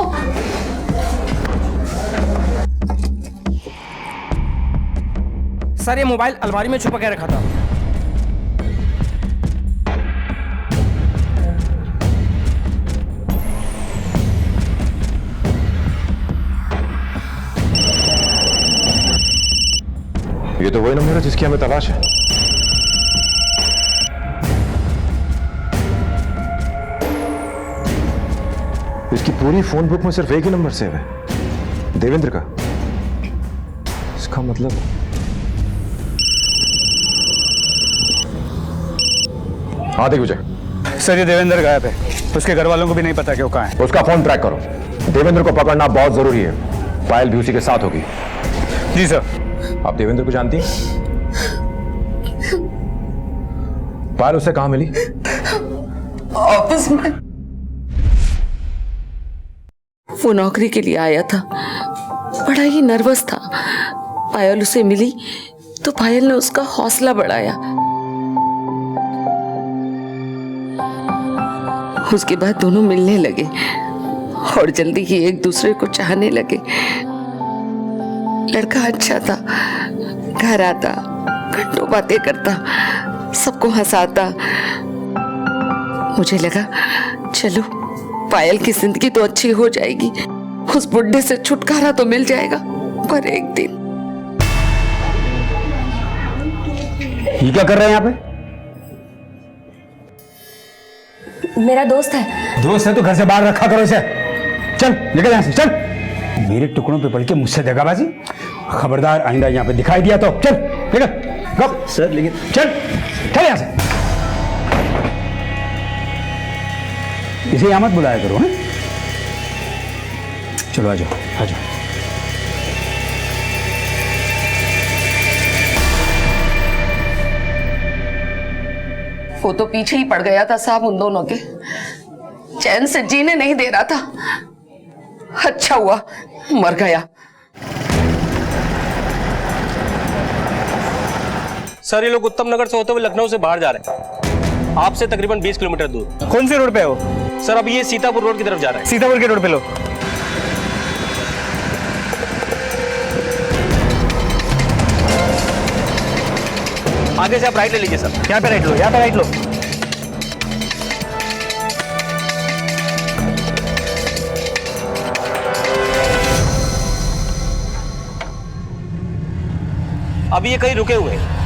सर ये मोबाइल अलमारी में छुपा के रखा था। ये तो वही नंबर है जिसकी हमें तलाश है। इसकी पूरी फोन बुक में सिर्फ एक ही नंबर सेव है, देवेंद्र का। इसका मतलब हाँ देख विजय। सर ये देवेंद्र गायब है, उसके घर वालों को भी नहीं पता कि वो कहाँ है। उसका फोन ट्रैक करो, देवेंद्र को पकड़ना बहुत जरूरी है। पायल भी उसी के साथ होगी। जी सर। आप देवेंद्र को जानती हैं? पायल उसे कहाँ मिली? ऑफिस में। वो नौकरी के लिए आया था, बड़ा ही नर्वस था। पायल उसे मिली तो पायल ने उसका हौसला बढ़ाया। उसके बाद दोनों मिलने लगे और जल्दी ही एक दूसरे को चाहने लगे। लड़का अच्छा था, घर आता, घंटों बातें करता, सबको हंसाता। मुझे लगा चलो पायल की जिंदगी तो अच्छी हो जाएगी, उस बुढ़े से छुटकारा तो मिल जाएगा। पर एक दिन ये क्या कर रहे हैं यहाँ पे? मेरा दोस्त है। दोस्त है तो घर से बाहर रखा करो इसे। चल निकल यहाँ से, चल। मेरे टुकड़ों पे पड़ के मुझसे दगाबाजी, खबरदार आइंदा यहाँ पे दिखाई दिया तो चल निकल। गप सर, लेकिन चल चल यहाँ से। इसे यहाँ मत बुलाया करो। हैं? चलो आ जाओ आ जाओ। वो तो पीछे ही पड़ गया था साहब उन दोनों के, चैन से जीने नहीं दे रहा था। अच्छा हुआ मर गया। सर ये लोग उत्तम नगर से होते हुए लखनऊ से बाहर जा रहे हैं, आपसे तकरीबन 20 किलोमीटर दूर। कौन सी रोड पे है वो? सर अब ये सीतापुर रोड की तरफ जा रहे हैं। सीतापुर के रोड पे लो। आगे से आप राइट ले लीजिए सर। यहाँ पे राइट लो, यहाँ पे राइट लो। अभी ये कहीं रुके हुए हैं।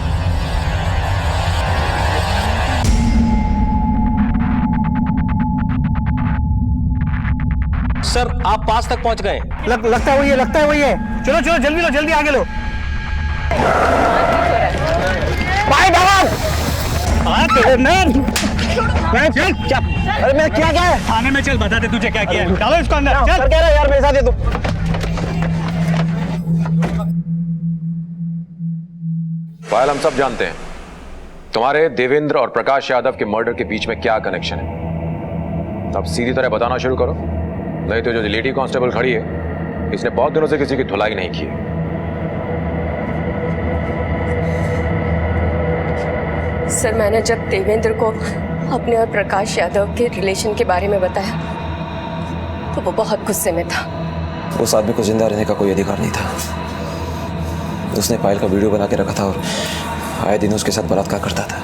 सर आप पास तक पहुंच गए। लगता है वही है, लगता है वही है। चलो चलो जल्दी लो, जल्दी आगे लो। भाई भगवान! हाँ चल चल। अरे मैं क्या है? थाने में चल, बता दे तुझे क्या किया है। डालो इसको अंदर, चल। सर कह रहा है यार मेरे साथ ये तो। पायल, हम सब जानते हैं तुम्हारे देवेंद्र और प्रकाश यादव के मर्डर के बीच में क्या कनेक्शन है। अब सीधी तरह बताना शुरू करो, नहीं तो जो लेडी कांस्टेबल खड़ी है इसने बहुत दिनों से किसी की धुलाई नहीं की है। सर, मैंने जब देवेंद्र को अपने और प्रकाश यादव के रिलेशन के बारे में बताया तो वो बहुत गुस्से में था। उस आदमी को जिंदा रहने का कोई अधिकार नहीं था। उसने पायल का वीडियो बना के रखा था और आए दिन उसके साथ बलात्कार करता था।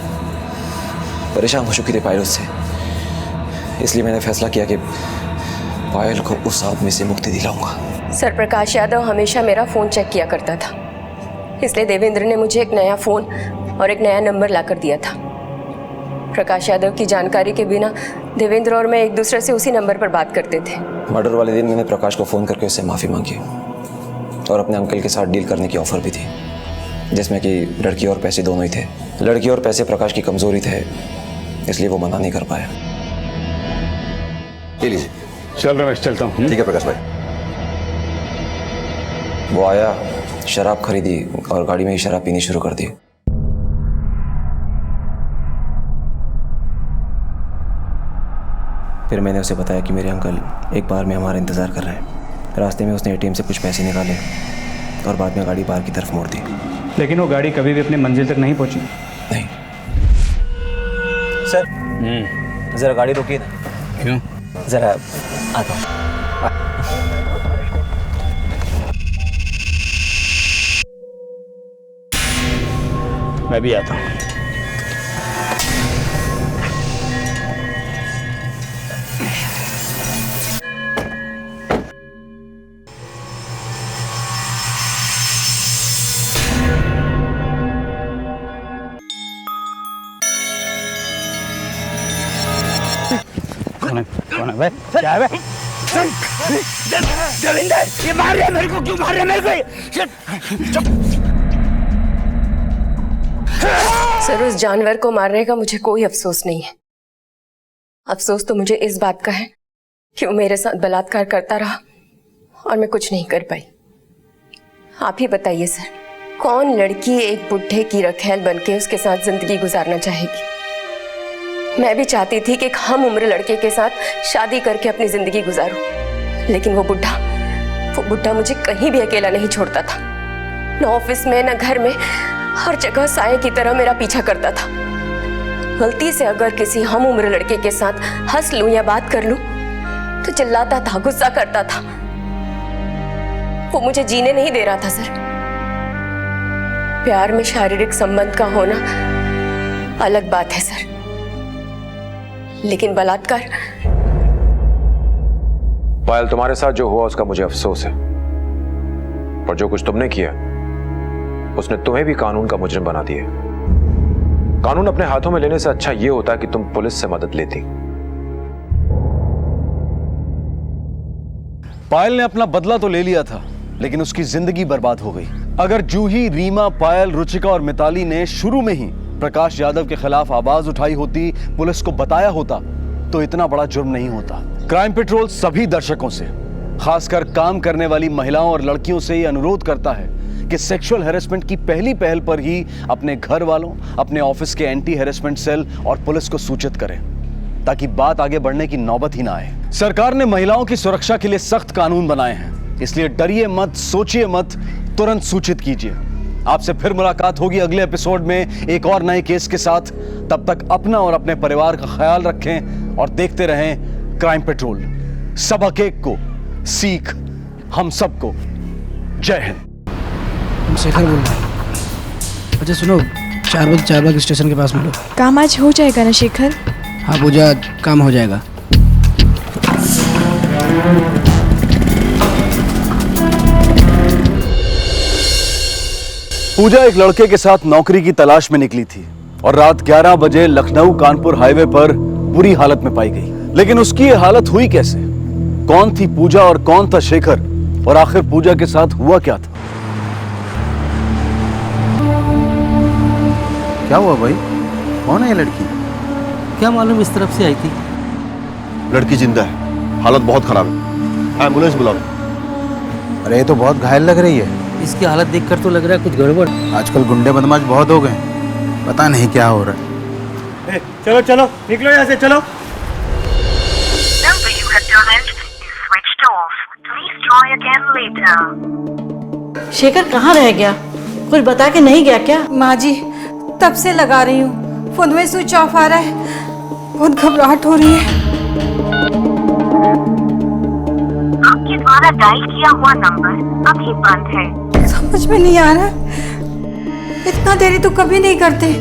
परेशान हो चुकी थी पायल उससे, इसलिए मैंने फैसला किया कि पायल को उस आदमी से मुक्ति दिलाऊंगा। सर, प्रकाश यादव हमेशा मेरा फ़ोन चेक किया करता था, इसलिए देवेंद्र ने मुझे एक नया फ़ोन और एक नया नंबर लाकर दिया था। प्रकाश यादव की जानकारी के बिना देवेंद्र और मैं एक दूसरे से उसी नंबर पर बात करते थे। मर्डर वाले दिन मैंने प्रकाश को फ़ोन करके उससे माफ़ी मांगी और अपने अंकल के साथ डील करने की ऑफ़र भी थी, जिसमें कि लड़की और पैसे दोनों ही थे। लड़की और पैसे प्रकाश की कमज़ोरी थे, इसलिए वो मना नहीं कर पाया। ले लीजिए। चल रमेश, चलता हूँ। ठीक है प्रकाश भाई। वो आया, शराब खरीदी और गाड़ी में ही शराब पीनी शुरू कर दी। फिर मैंने उसे बताया कि मेरे अंकल एक बार में हमारा इंतज़ार कर रहे हैं। रास्ते में उसने एटीएम से कुछ पैसे निकाले और बाद में गाड़ी बाहर की तरफ मोड़ दी। लेकिन वो गाड़ी कभी भी अपनी मंजिल तक नहीं पहुंची। नहीं सर, ज़रा गाड़ी रोकिए ना। क्यों? ज़रा आता हूँ। मैं भी आता हूँ। कौन है भाई? क्या है भाई? देवेंद्र, ये मार रहा है मेरे को। क्यों मार रहा है मेरे को? सर, उस जानवर को मारने का मुझे कोई अफसोस नहीं है। अफसोस तो मुझे इस बात का है कि वो मेरे साथ बलात्कार करता रहा और मैं कुछ नहीं कर पाई। आप ही बताइए सर, कौन लड़की एक बुढ़े की रखैल बनके उसके साथ जिंदगी गुजारना चाहेगी? मैं भी चाहती थी कि एक हम उम्र लड़के के साथ शादी करके अपनी जिंदगी गुजारूं, लेकिन वो बुढ़ा मुझे कहीं भी अकेला नहीं छोड़ता था। न ऑफिस में न घर में, हर जगह साए की तरह मेरा पीछा करता था। गलती से अगर किसी हम उम्र लड़के के साथ हंस लूं या बात कर लूं तो चिल्लाता था, गुस्सा करता था। वो मुझे जीने नहीं दे रहा था सर। प्यार में शारीरिक संबंध का होना अलग बात है सर, लेकिन बलात्कार। पायल, तुम्हारे साथ जो हुआ उसका मुझे अफसोस है, पर जो कुछ तुमने किया उसने तुम्हें भी कानून का मुजरिम बना दिया। कानून अपने हाथों में लेने से अच्छा यह होता कि तुम पुलिस से मदद लेती। पायल ने अपना बदला तो ले लिया था, लेकिन उसकी जिंदगी बर्बाद हो गई। अगर जूही, रीमा, पायल, रुचिका और मिताली ने शुरू में ही प्रकाश यादव के खिलाफ आवाज उठाई होती, पुलिस को बताया होता, तो इतना बड़ा जुर्म नहीं होता। क्राइम पेट्रोल सभी दर्शकों से, खासकर काम करने वाली महिलाओं और लड़कियों से यह अनुरोध करता है कि सेक्सुअल हैरेसमेंट की पहली पहल पर ही अपने घर वालों, अपने ऑफिस के एंटी हैरेसमेंट सेल और पुलिस को सूचित करें, ताकि बात आगे बढ़ने की नौबत ही ना आए। सरकार ने महिलाओं की सुरक्षा के लिए सख्त कानून बनाए हैं, इसलिए डरिए मत, सोचिए मत, तुरंत सूचित कीजिए। आपसे फिर मुलाकात होगी अगले एपिसोड में एक और नए केस के साथ। तब तक अपना और अपने परिवार का ख्याल रखें और देखते रहें क्राइम पेट्रोल। सबक एक को, सीख हम सबको। जय हिंद। शेखर बोल रहा हूँ। अच्छा सुनो, 4 बजे चारबाग स्टेशन के पास मिलो। काम आज हो जाएगा ना शेखर? हाँ पूजा, काम हो जाएगा। पूजा एक लड़के के साथ नौकरी की तलाश में निकली थी और रात 11 बजे लखनऊ कानपुर हाईवे पर बुरी हालत में पाई गई। लेकिन उसकी ये हालत हुई कैसे? कौन थी पूजा और कौन था शेखर? और आखिर पूजा के साथ हुआ क्या था? क्या हुआ भाई? कौन है ये लड़की? क्या मालूम इस तरफ से आई थी। लड़की जिंदा है, हालत बहुत खराब है, एम्बुलेंस बुलाओ। अरे ये तो बहुत घायल लग रही है। इसकी हालत देखकर तो लग रहा है कुछ गड़बड़। आजकल गुंडे बदमाश बहुत हो गए, पता नहीं क्या हो रहा है। चलो चलो निकलो यहाँ से, चलो। शेखर कहाँ रह गया? कुछ बता के नहीं गया क्या? माँ जी तब से लगा रही हूँ, फोन में स्विच ऑफ आ रहा है, बहुत घबराहट हो रही है। आपके द्वारा डायल किया हुआ नंबर अभी बंद है। समझ में नहीं आ रहा, इतना देरी तो कभी नहीं करते।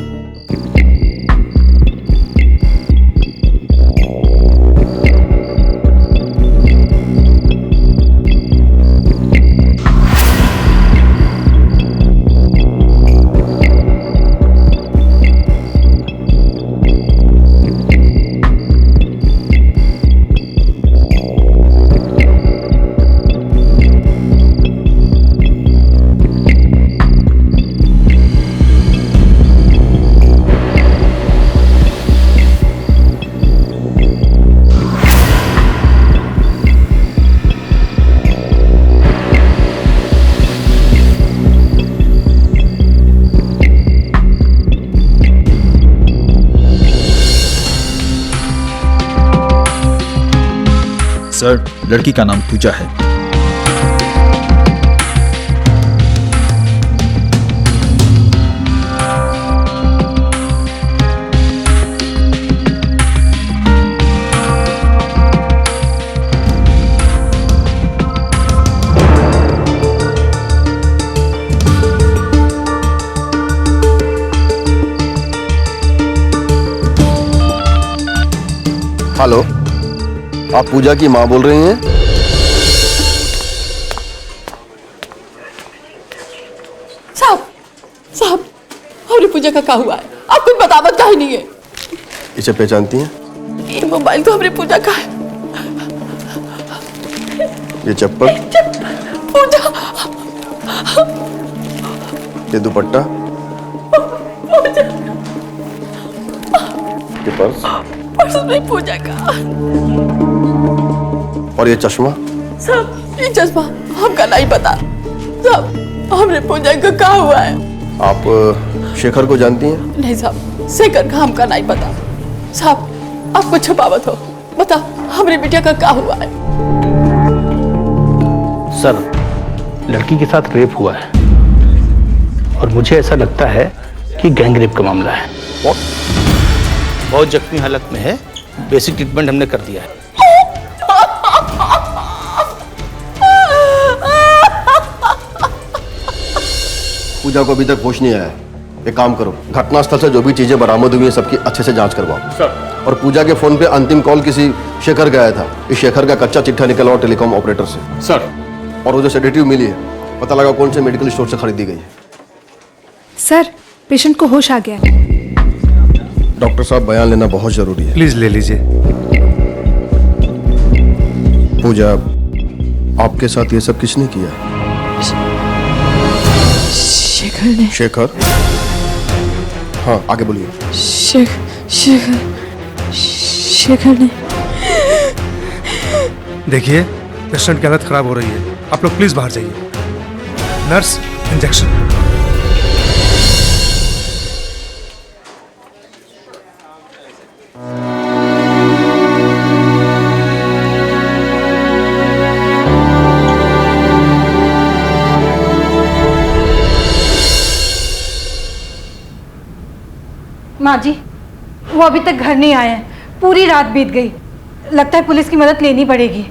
सर, लड़की का नाम पूजा है। हेलो, आप पूजा की माँ बोल रही हैं? साहब हमारी पूजा का क्या हुआ है? आप कुछ बतावत काहे नहीं है? इसे पहचानती हैं? ये मोबाइल तो हमारी पूजा का है। ये चप्पल, पूजा, ये दुपट्टा, ये पर्स में पूजा का, और ये चश्मा। साहब ये चश्मा हमका नहीं पता। साहब हमरे पूजा का क्या हुआ है? आप शेखर को जानती हैं? नहीं साहब, शेखर का हमका नहीं पता। साहब आप कुछ छुपावत हो, बता हमारी बिटिया का क्या हुआ है? सर, लड़की के साथ रेप हुआ है और मुझे ऐसा लगता है कि गैंग रेप का मामला है। बहुत जख्मी हालत में है, बेसिक ट्रीटमेंट हमने कर दिया है। पूजा को अभी तक होश नहीं आया है। एक काम करो, घटनास्थल से जो भी चीजें बरामद हुई हैं सबकी अच्छे से जांच करवाओ। सर। और पूजा के फोन पे अंतिम कॉल किसी शेखर का आया था। इस शेखर का कच्चा चिट्ठा निकला और टेलीकॉम ऑपरेटर से। सर। और वो जो सेडेटिव मिली है, पता लगा कौन से मेडिकल स्टोर से खरीदी गई है। सर, पेशेंट को होश आ गया। डॉक्टर साहब, बयान लेना बहुत जरूरी है। प्लीज ले लीजिए। पूजा, आपके साथ ये सब किसने किया? शेखर ने। शेखर? हाँ, आगे बोलिए। शेखर ने। देखिए, पेशेंट की हालत खराब हो रही है, आप लोग प्लीज बाहर जाइए। Nurse, injection. माँ जी, वो अभी तक घर नहीं आए हैं। पूरी रात बीत गई, लगता है पुलिस की मदद लेनी पड़ेगी।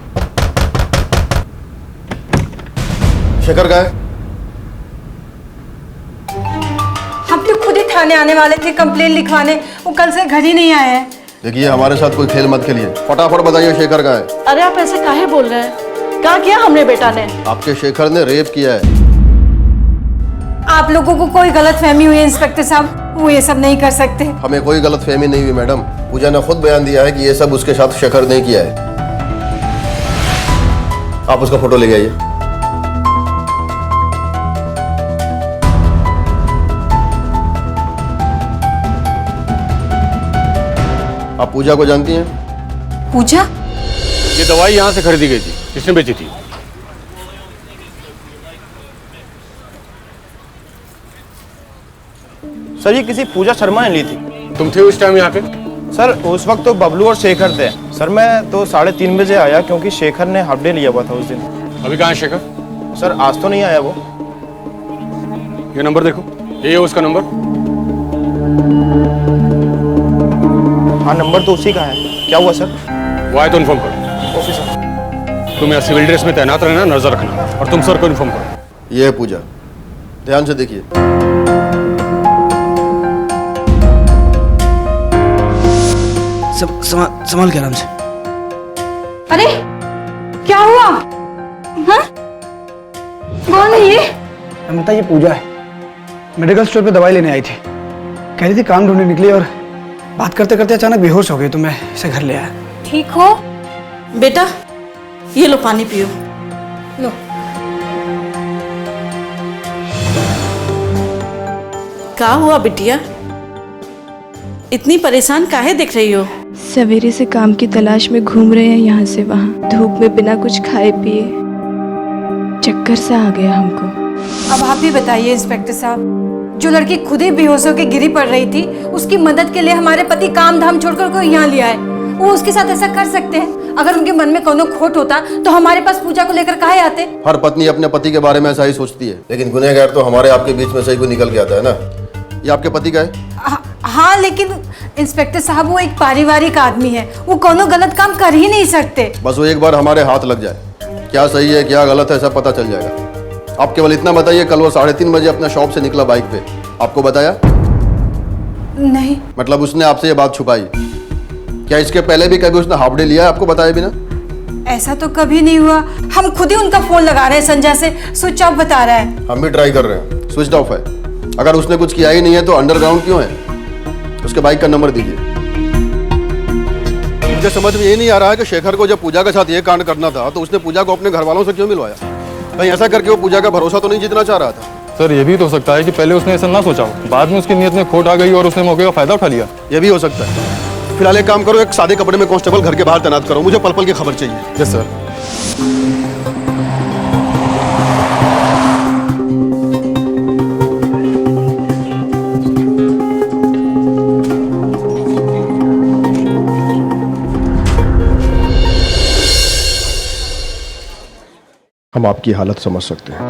शेखर का है? हम तो खुद ही थाने आने वाले थे कंप्लेन लिखवाने, वो कल से घर ही नहीं आए हैं। देखिए, हमारे साथ कोई खेल मत खेलिए, फटाफट बताइए शेखर का है। अरे आप ऐसे काहे बोल रहे हैं? क्या किया हमने बेटा ने? आपके शेखर ने रेप किया है। आप लोगों को कोई गलत फहमी हुई है इंस्पेक्टर साहब, वो ये सब नहीं कर सकते। हमें कोई गलत फहमी नहीं हुई मैडम। पूजा ने खुद बयान दिया है कि ये सब उसके साथ शेखर ने किया है। आप उसका फोटो ले आइए। आप पूजा को जानती हैं? पूजा? ये दवाई यहाँ से खरीदी गई थी, किसने बेची थी? सर ये किसी पूजा शर्मा ने ली थी। तुम थे उस टाइम यहाँ पे? सर उस वक्त तो बबलू और शेखर थे। सर मैं तो 3:30 बजे आया क्योंकि शेखर ने हाफ डे लिया हुआ था उस दिन। अभी कहाँ है शेखर? सर आज तो नहीं आया वो। ये नंबर देखो, ये है उसका नंबर। हाँ नंबर तो उसी का है। क्या हुआ सर? वो आए तो इन्फॉर्म करो। Okay sir. तुम यहाँ सिविल ड्रेस में तैनात रहना, नजर रखना, और तुम सर को इन्फॉर्म करो। ये है पूजा, ध्यान से देखिए। संभाल के आराम से। अरे क्या हुआ? हाँ? कौन है ये? अमिता ये पूजा है, मेडिकल स्टोर पे दवाई लेने आई थी। कह रही थी काम ढूंढने निकली और बात करते करते अचानक बेहोश हो गई, तो मैं इसे घर ले आया। ठीक हो बेटा? ये लो पानी पियो। लो। क्या हुआ बिटिया? इतनी परेशान काहे दिख रही हो? सवेरे से काम की तलाश में घूम रहे हैं यहाँ से वहाँ, धूप में बिना कुछ खाए पिए। चक्कर सा आ गया हमको। अब आप ही बताइए इंस्पेक्टर साहब, जो लड़की खुद ही बेहोश होकर गिरी पड़ रही थी, उसकी मदद के लिए हमारे पति काम धाम छोड़कर को यहाँ ले आए। वो उसके साथ ऐसा कर सकते हैं? अगर उनके मन में कोनो खोट होता तो हमारे पास पूजा को लेकर काहे आते? हर पत्नी अपने पति के बारे में ऐसा ही सोचती है, लेकिन गुनहगार तो हमारे आपके बीच में से ही कोई निकल के आता है ना। ये आपके पति का है? हाँ लेकिन इंस्पेक्टर साहब वो एक पारिवारिक आदमी है, वो कोनो गलत काम कर ही नहीं सकते। बस वो एक बार हमारे हाथ लग जाए, क्या सही है क्या गलत है सब पता चल जाएगा। आप केवल इतना बताइए, कल वो 3:30 बजे अपना शॉप से निकला बाइक पे, आपको बताया? नहीं। मतलब उसने आपसे ये बात छुपाई? क्या इसके पहले भी कभी उसने हाफ डे लिया है आपको बताए बिना? ऐसा तो कभी नहीं हुआ। हम खुद ही उनका फोन लगा रहे हैं संजय से, स्विच ऑफ बता रहा है। हम भी ट्राई कर रहे हैं, स्विच ऑफ है। अगर उसने कुछ किया ही नहीं है तो अंडरग्राउंड क्यों है? उसके बाइक का नंबर दीजिए। मुझे समझ में ये नहीं आ रहा है कि शेखर को जब पूजा के साथ ये कांड करना था तो उसने पूजा को अपने घर वालों से क्यों मिलवाया? कहीं ऐसा करके वो पूजा का भरोसा तो नहीं जीतना चाह रहा था? सर ये भी तो हो सकता है कि पहले उसने ऐसा ना सोचा हो, बाद में उसकी नीयत में खोट आ गई और उसने मौके का फायदा उठा लिया। ये भी हो सकता है। फिलहाल एक काम करो, एक सादे कपड़े में कांस्टेबल घर के बाहर तैनात करो, मुझे पल पल की खबर चाहिए। Yes sir. हम आपकी हालत समझ सकते हैं,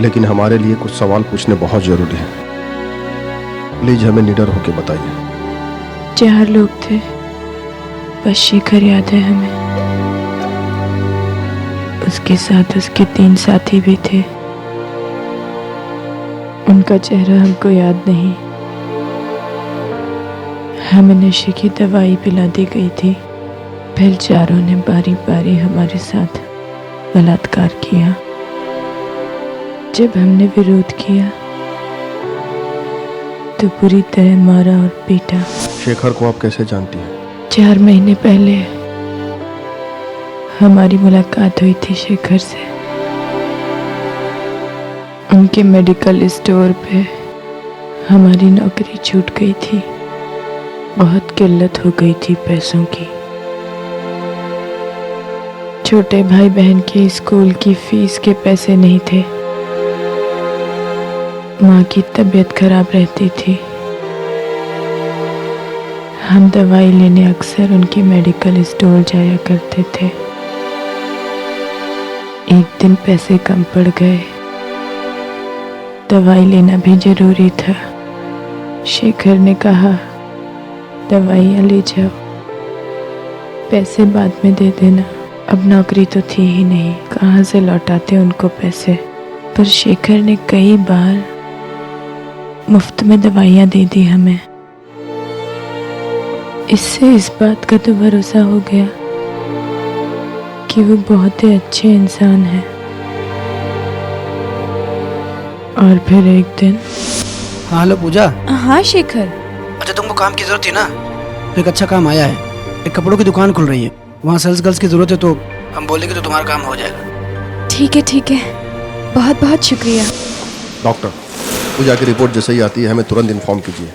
लेकिन हमारे लिए कुछ सवाल पूछने बहुत जरूरी है। प्लीज हमें निडर होकर बताइए। 4 लोग थे, बस शेखर याद है हमें। उसके साथ उसके 3 साथी भी थे, उनका चेहरा हमको याद नहीं। हमें नशे की दवाई पिला दी गई थी, फिर चारों ने बारी बारी हमारे साथ बलात्कार किया। जब हमने विरोध किया तो पूरी तरह मारा और पीटा। शेखर को आप कैसे जानती हैं? 4 महीने पहले हमारी मुलाकात हुई थी शेखर से। उनके मेडिकल स्टोर पे हमारी नौकरी छूट गई थी, बहुत किल्लत हो गई थी पैसों की। छोटे भाई बहन के स्कूल की फीस के पैसे नहीं थे, माँ की तबीयत खराब रहती थी। हम दवाई लेने अक्सर उनके मेडिकल स्टोर जाया करते थे। एक दिन पैसे कम पड़ गए, दवाई लेना भी जरूरी था। शेखर ने कहा दवाइयाँ ले जाओ, पैसे बाद में दे देना। अब नौकरी तो थी ही नहीं, कहाँ से लौटाते उनको पैसे। पर शेखर ने कई बार मुफ्त में दवाइयाँ दे दी हमें। इससे इस बात का तो भरोसा हो गया कि वो बहुत ही अच्छे इंसान हैं। और फिर एक दिन। हाँ हेलो पूजा। हाँ शेखर। अच्छा तुमको काम की जरूरत थी ना, एक अच्छा काम आया है। एक कपड़ों की दुकान खुल रही है, वहाँ सेल्स गर्ल्स की जरूरत है, तो हम बोलेंगे तो तुम्हारा काम हो जाएगा। ठीक है, बहुत बहुत शुक्रिया। डॉक्टर, पूजा की रिपोर्ट जैसे ही आती है हमें तुरंत इन्फॉर्म कीजिए।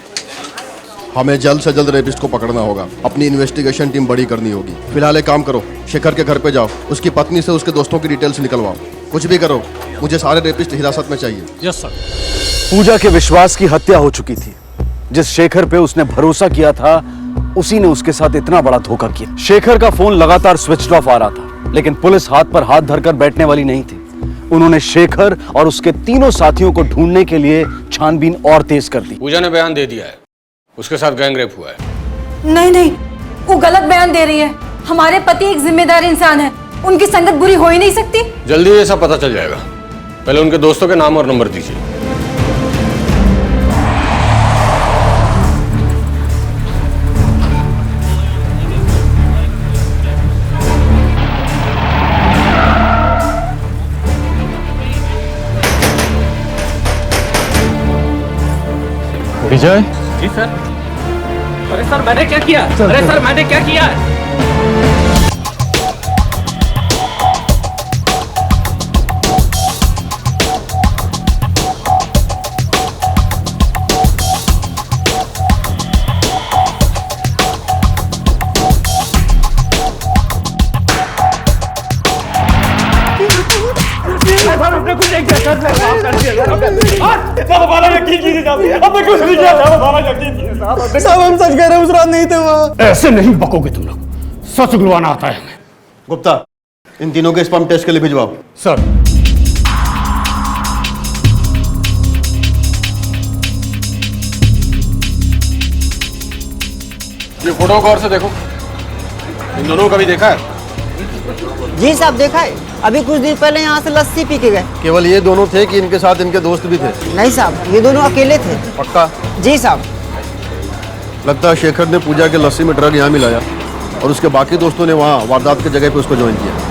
हमें जल्द से जल्द रेपिस्ट को पकड़ना होगा। अपनी इन्वेस्टिगेशन टीम बड़ी करनी होगी। फिलहाल एक काम करो, शेखर के घर पे जाओ, उसकी पत्नी से उसके दोस्तों की डिटेल्स निकलवाओ। कुछ भी करो, मुझे सारे रेपिस्ट हिरासत में चाहिए। Yes sir. पूजा के विश्वास की हत्या हो चुकी थी। जिस शेखर पे उसने भरोसा किया था, उसी ने उसके साथ इतना बड़ा धोखा किया। शेखर का फोन लगातार स्विच ऑफ आ रहा था, लेकिन पुलिस हाथ पर हाथ धरकर बैठने वाली नहीं थी। उन्होंने शेखर और उसके तीनों साथियों को ढूंढने के लिए छानबीन और तेज कर दी। पूजा ने बयान दे दिया है, उसके साथ गैंगरेप हुआ है। नहीं नहीं, वो गलत बयान दे रही है। हमारे पति एक जिम्मेदार इंसान है, उनकी संगत बुरी हो ही नहीं सकती। जल्दी ये सब पता चल जाएगा। पहले उनके दोस्तों के नाम और नंबर दीजिए। विजय। जी सर। अरे सर मैंने क्या किया? अरे सर मैंने क्या किया? साहब हम सच कह रहे हैं, उस रात नहीं थे वहाँ। ऐसे नहीं बकोगे तुम लोग, सच गुलवाना आता है हमें। गुप्ता, इन तीनों के स्पर्म टेस्ट के लिए भिजवाओ। सर। ये फोटो गौर से देखो, इन दोनों को कभी देखा है? जी साहब देखा है, अभी कुछ दिन पहले यहाँ से लस्सी पी के गए। केवल ये दोनों थे कि इनके साथ इनके दोस्त भी थे? नहीं साहब, ये दोनों अकेले थे। पक्का? जी साहब। लगता है शेखर ने पूजा के लस्सी में ड्रग यहाँ मिलाया और उसके बाकी दोस्तों ने वहाँ वारदात की जगह पे उसको ज्वाइन किया।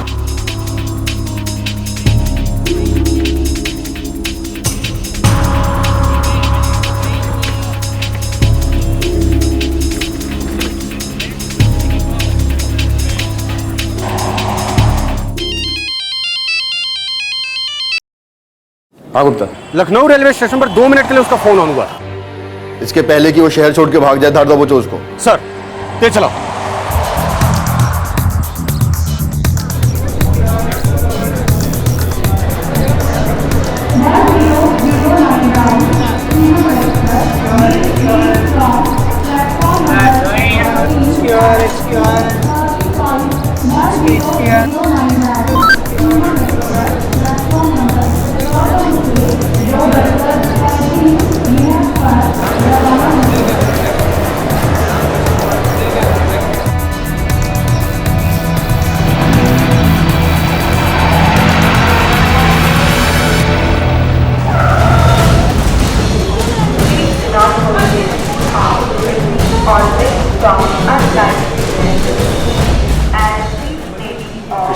हाँ गुप्ता। लखनऊ रेलवे स्टेशन पर 2 मिनट के लिए उसका फोन ऑन हुआ था। इसके पहले कि वो शहर छोड़ के भाग जाए, धार दबोचो उसको। सर, तेज चलाओ।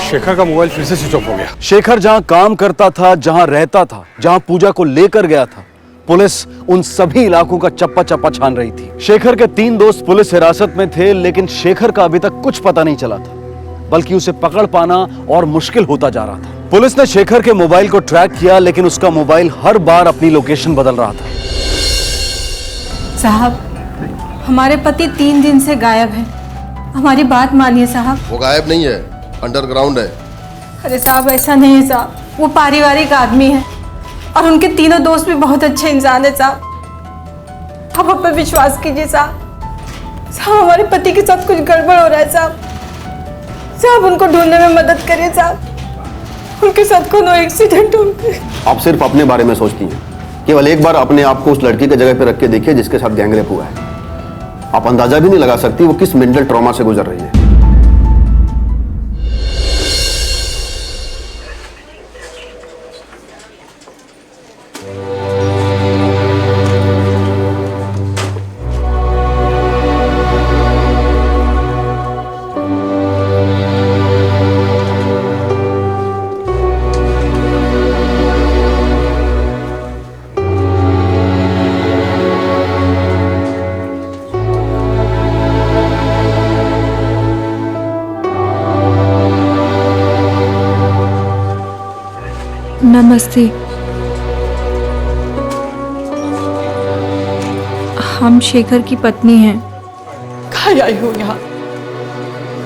शेखर का मोबाइल फिर से स्विच ऑफ हो गया। शेखर जहां काम करता था, जहां रहता था, जहां पूजा को लेकर गया था, पुलिस उन सभी इलाकों का चप्पा चप्पा छान रही थी। शेखर के 3 दोस्त पुलिस हिरासत में थे, लेकिन शेखर का अभी तक कुछ पता नहीं चला था, बल्कि उसे पकड़ पाना और मुश्किल होता जा रहा था। पुलिस ने शेखर के मोबाइल को ट्रैक किया, लेकिन उसका मोबाइल हर बार अपनी लोकेशन बदल रहा था। साहब, हमारे पति 3 दिन से गायब हैं। हमारी बात मानिए साहब। वो गायब नहीं है, अंडरग्राउंड है। अरे साहब ऐसा नहीं है साहब, वो पारिवारिक आदमी है और उनके तीनों दोस्त भी बहुत अच्छे इंसान है साहब। आप हम पर विश्वास कीजिए साहब। साहब हमारे पति के साथ कुछ गड़बड़ हो रहा है साहब। साहब उनको ढूंढने में मदद करिए साहब। उनके साथ कोनो एक्सीडेंट हो गया। आप सिर्फ अपने बारे में सोचती हैं। केवल एक बार अपने आप को उस लड़की के जगह पे रख के देखिए जिसके साथ गैंगरेप हुआ है। आप अंदाजा भी नहीं लगा सकती वो किस मेंटल ट्रॉमा से गुजर रही है। नमस्ते। हम शेखर की पत्नी हैं। कहाँ आई हूँ यहाँ?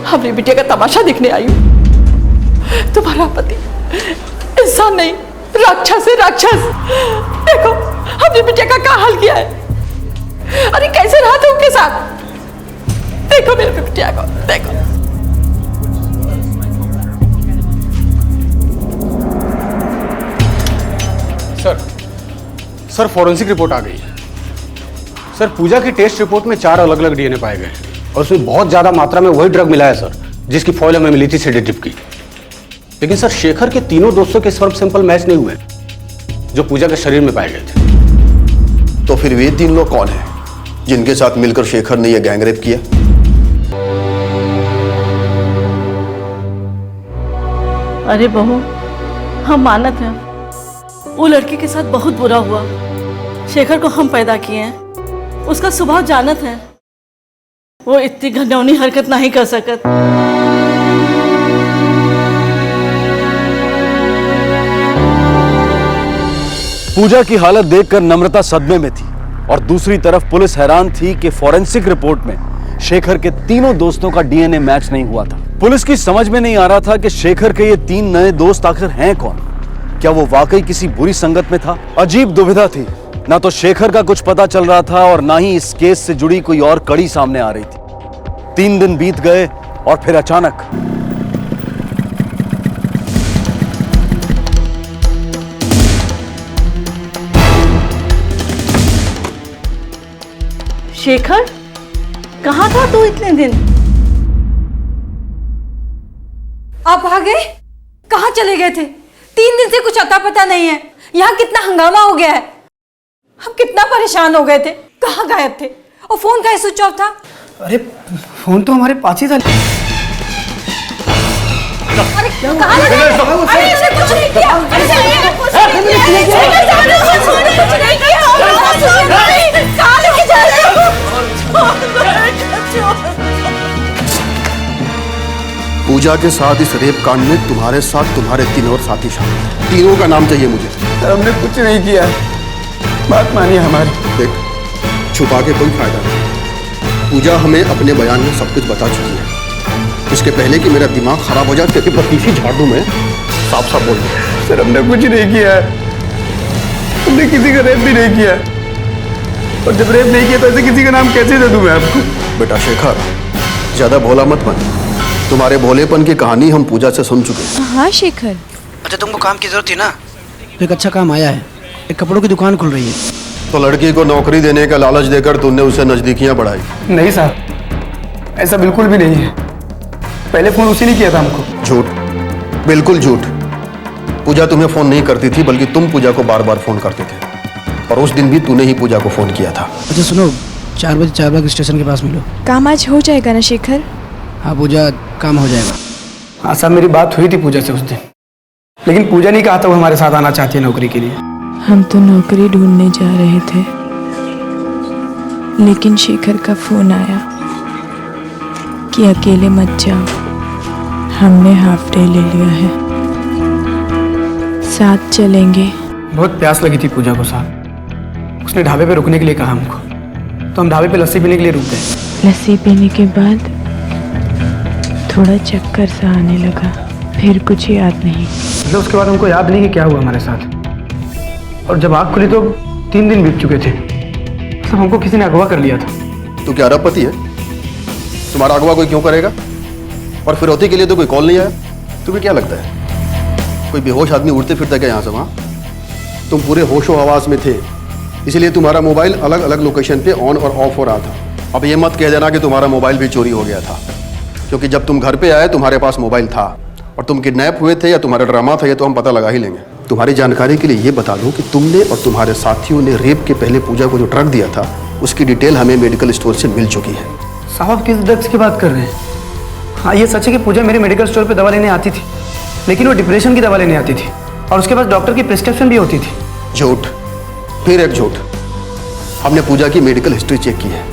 अपनी बिटिया का तमाशा देखने आई हूँ। तुम्हारा पति इंसान नहीं, राक्षस है, राक्षस। देखो अपनी बिटिया का क्या हाल किया है। अरे कैसे रहा था उनके साथ? देखो मेरी बिटिया को, देखो। सर फॉरेंसिक रिपोर्ट आ गई है। सर पूजा की टेस्ट रिपोर्ट में 4 अलग अलग डीएनए पाए गए हैं और उसमें बहुत ज्यादा मात्रा में वही ड्रग मिला है सर जिसकी फॉइल हमें मिली थी सेडेटिव की। लेकिन सर शेखर के तीनों दोस्तों के स्पर्म सैंपल मैच नहीं हुए जो पूजा के शरीर में पाए गए थे। तो फिर वे 3 लोग कौन हैं जिनके साथ मिलकर शेखर ने यह गैंगरेप किया? अरे बहू, हम मानत हैं वो लड़की के साथ बहुत बुरा हुआ। शेखर को हम पैदा किए हैं, उसका स्वभाव जानत है। वो इतनी घिनौनी हरकत नहीं कर सकत। पूजा की हालत देखकर नम्रता सदमे में थी और दूसरी तरफ पुलिस हैरान थी कि फॉरेंसिक रिपोर्ट में शेखर के तीनों दोस्तों का डीएनए मैच नहीं हुआ था। पुलिस की समझ में नहीं आ रहा था कि शेखर के ये 3 नए दोस्त आखिर हैं कौन। क्या वो वाकई किसी बुरी संगत में था? अजीब दुविधा थी। ना तो शेखर का कुछ पता चल रहा था और ना ही इस केस से जुड़ी कोई और कड़ी सामने आ रही थी। 3 दिन बीत गए और फिर अचानक शेखर, कहाँ था तू इतने दिन? आप आ गए? कहाँ चले गए थे? 3 दिन से कुछ अता पता नहीं है। यहाँ कितना हंगामा हो गया है। हम कितना परेशान हो गए थे। कहाँ गायब थे? और फोन का स्विच ऑफ था। अरे फोन तो हमारे पास ही था। अरे कहाँ लगा? अरे इसने कुछ नहीं किया। अरे इसने कुछ नहीं किया। कहाँ लेके जा रहे हो? पूजा के साथ इस रेप कांड में तुम्हारे साथ तुम्हारे 3 और साथी शामिल। तीनों का नाम चाहिए मुझे। हमने कुछ नहीं किया, बात मानिए हमारी। देख, छुपा के कोई फायदा नहीं। पूजा हमें अपने बयान में सब कुछ बता चुकी है। इसके पहले कि मेरा दिमाग खराब हो जाए क्योंकि पतीसी झाड़ दूं मैं, साफ साफ बोल दूं। सर हमने कुछ नहीं किया, हमने किसी का रेप भी नहीं किया। और जब रेप नहीं किया तो ऐसे किसी का नाम कैसे दे दूं मैं आपको? बेटा शेखर, ज्यादा भोला मत बन। तुम्हारे भोलेपन की कहानी हम पूजा से सुन चुके हैं। हाँ शेखर। अच्छा तुमको काम की जरूरत थी ना, तो एक अच्छा काम आया है। एक कपड़ों की दुकान खुल रही है। तो लड़की को नौकरी देने का लालच देकर तुमने उसे नजदीकियां बढ़ाई? नहीं साहब, ऐसा बिल्कुल भी नहीं है। पहले फोन उसी ने किया था हमको। झूठ, बिल्कुल झूठ। पूजा तुम्हें फोन नहीं करती थी बल्कि तुम पूजा को बार बार फोन करते थे और उस दिन भी तूने ही पूजा को फोन किया था। अच्छा सुनो, 4 बजे चारबाग स्टेशन के पास मिलो। काम आज हो जाएगा ना शेखर? हाँ पूजा, काम हो जाएगा। हाँ साहब, मेरी बात हुई थी पूजा से उस दिन, लेकिन पूजा नहीं कहा था वो हमारे साथ आना चाहती है नौकरी के लिए। हम तो नौकरी ढूंढने जा रहे थे, लेकिन शेखर का फोन आया कि अकेले मत जाओ, हमने हाफ डे ले लिया है, साथ चलेंगे। बहुत प्यास लगी थी पूजा को साहब। उसने ढाबे पे रुकने के लिए कहा हमको, तो हम ढाबे पे लस्सी पीने के लिए रुक गए। लस्सी पीने के बाद थोड़ा चक्कर सा आने लगा, फिर कुछ याद नहीं। मतलब उसके बाद हमको याद नहीं कि क्या हुआ हमारे साथ। और जब आँख खुली तो 3 दिन बीत चुके थे। मतलब हमको किसी ने अगवा कर लिया था। तू क्या अरबपति है? तुम्हारा अगवा कोई क्यों करेगा? और फिरौती के लिए तो कोई कॉल नहीं आया। तुम्हें क्या लगता है कोई बेहोश आदमी उड़ते फिरता क्या यहाँ से वहाँ? तुम पूरे होशो हवास में थे, इसलिए तुम्हारा मोबाइल अलग अलग लोकेशन पे ऑन और ऑफ हो रहा था। अब ये मत कह देना कि तुम्हारा मोबाइल भी चोरी हो गया था, क्योंकि जब तुम घर पे आए तुम्हारे पास मोबाइल था और तुम किडनैप हुए थे या तुम्हारा ड्रामा था, ये तो हम पता लगा ही लेंगे। तुम्हारी जानकारी के लिए ये बता दूं कि तुमने और तुम्हारे साथियों ने रेप के पहले पूजा को जो ड्रग दिया था उसकी डिटेल हमें मेडिकल स्टोर से मिल चुकी है। साहब आप किस ड्रग्स की बात कर रहे हैं? हाँ ये सच है कि पूजा मेरे मेडिकल स्टोर पे दवा लेने आती थी, लेकिन वो डिप्रेशन की दवा लेने आती थी और उसके पास डॉक्टर की प्रिस्क्रिप्शन भी होती थी। झूठ, फिर एक झूठ। हमने पूजा की मेडिकल हिस्ट्री चेक की है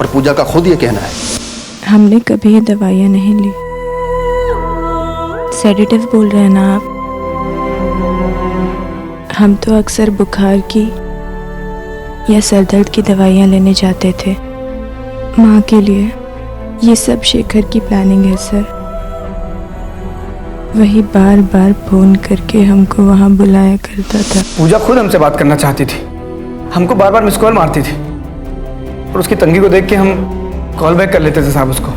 और पूजा का खुद ये कहना है हमने कभी ये दवाइयाँ नहीं ली। सेडेटिव बोल रहे हैं ना आप? हम तो अक्सर बुखार की या सर दर्द की दवाइयाँ लेने जाते थे माँ के लिए। ये सब शेखर की प्लानिंग है सर। वही बार बार फोन करके हमको वहाँ बुलाया करता था। पूजा खुद हमसे बात करना चाहती थी, हमको बार बार मिस कॉल मारती थी और उसकी तंगी को देख के हम कॉल बैक कर लेते थे साहब उसको।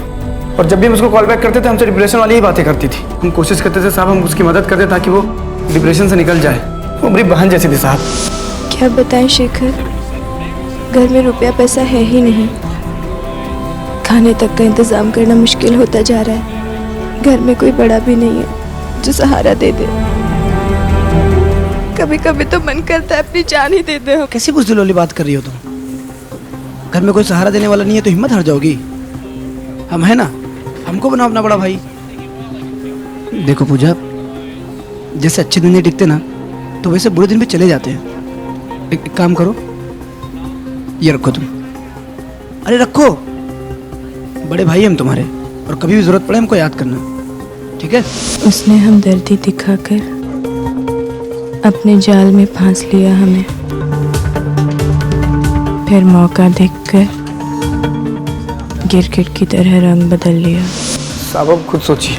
और जब भी हम उसको कॉल बैक करते थे हमसे डिप्रेशन वाली ही बातें करती थी। हम कोशिश करते थे साहब हम उसकी मदद करते ताकि वो डिप्रेशन से निकल जाए। वो मेरी बहन जैसी थी साहब। क्या बताएं शेखर, घर में रुपया पैसा है ही नहीं, खाने तक का इंतजाम करना मुश्किल होता जा रहा है। घर में कोई बड़ा भी नहीं है जो सहारा दे दे। कभी कभी तो मन करता है अपनी जान ही दे दे। कैसी बुज़दिल वाली बात कर रही हो तुम? घर में कोई सहारा देने वाला नहीं है तो हिम्मत हार जाओगी। हम है ना, हमको बनाओ अपना बड़ा भाई। देखो पूजा, जैसे अच्छे दिन नहीं टिकते ना तो वैसे बुरे दिन भी चले जाते हैं। एक काम करो, ये रखो तुम। अरे रखो, बड़े भाई हम तुम्हारे, और कभी भी जरूरत पड़े हमको याद करना, ठीक है? उसने हमदर्दी दिखाकर अपने जाल में फांस लिया हमें, फिर मौका देखकर गिरगिट की तरह रंग बदल लिया। साहब अब खुद सोचिए,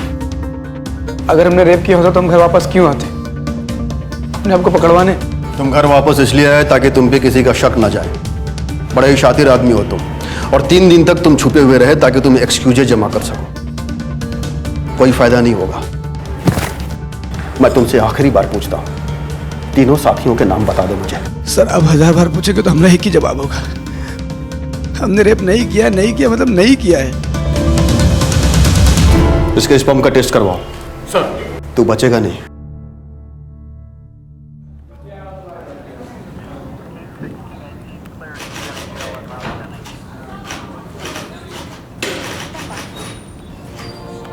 अगर हमने रेप किया होता तो हम घर वापस क्यों आते? अपने आपको पकड़वाने। तुम घर वापस इसलिए आए ताकि तुम पे किसी का शक न जाए। बड़े ही शातिर आदमी हो तुम, और 3 दिन तक तुम छुपे हुए रहे ताकि तुम एक्सक्यूजेज जमा कर सको। कोई फायदा नहीं होगा। मैं तुमसे आखिरी बार पूछता हूँ, तीनों साथियों के नाम बता दो मुझे। सर अब 1000 बार पूछेंगे तो हमारा एक ही जवाब होगा, हमने रेप नहीं किया। नहीं किया मतलब नहीं किया है। इसके स्पर्म का टेस्ट करवाओ। सर। तू बचेगा नहीं।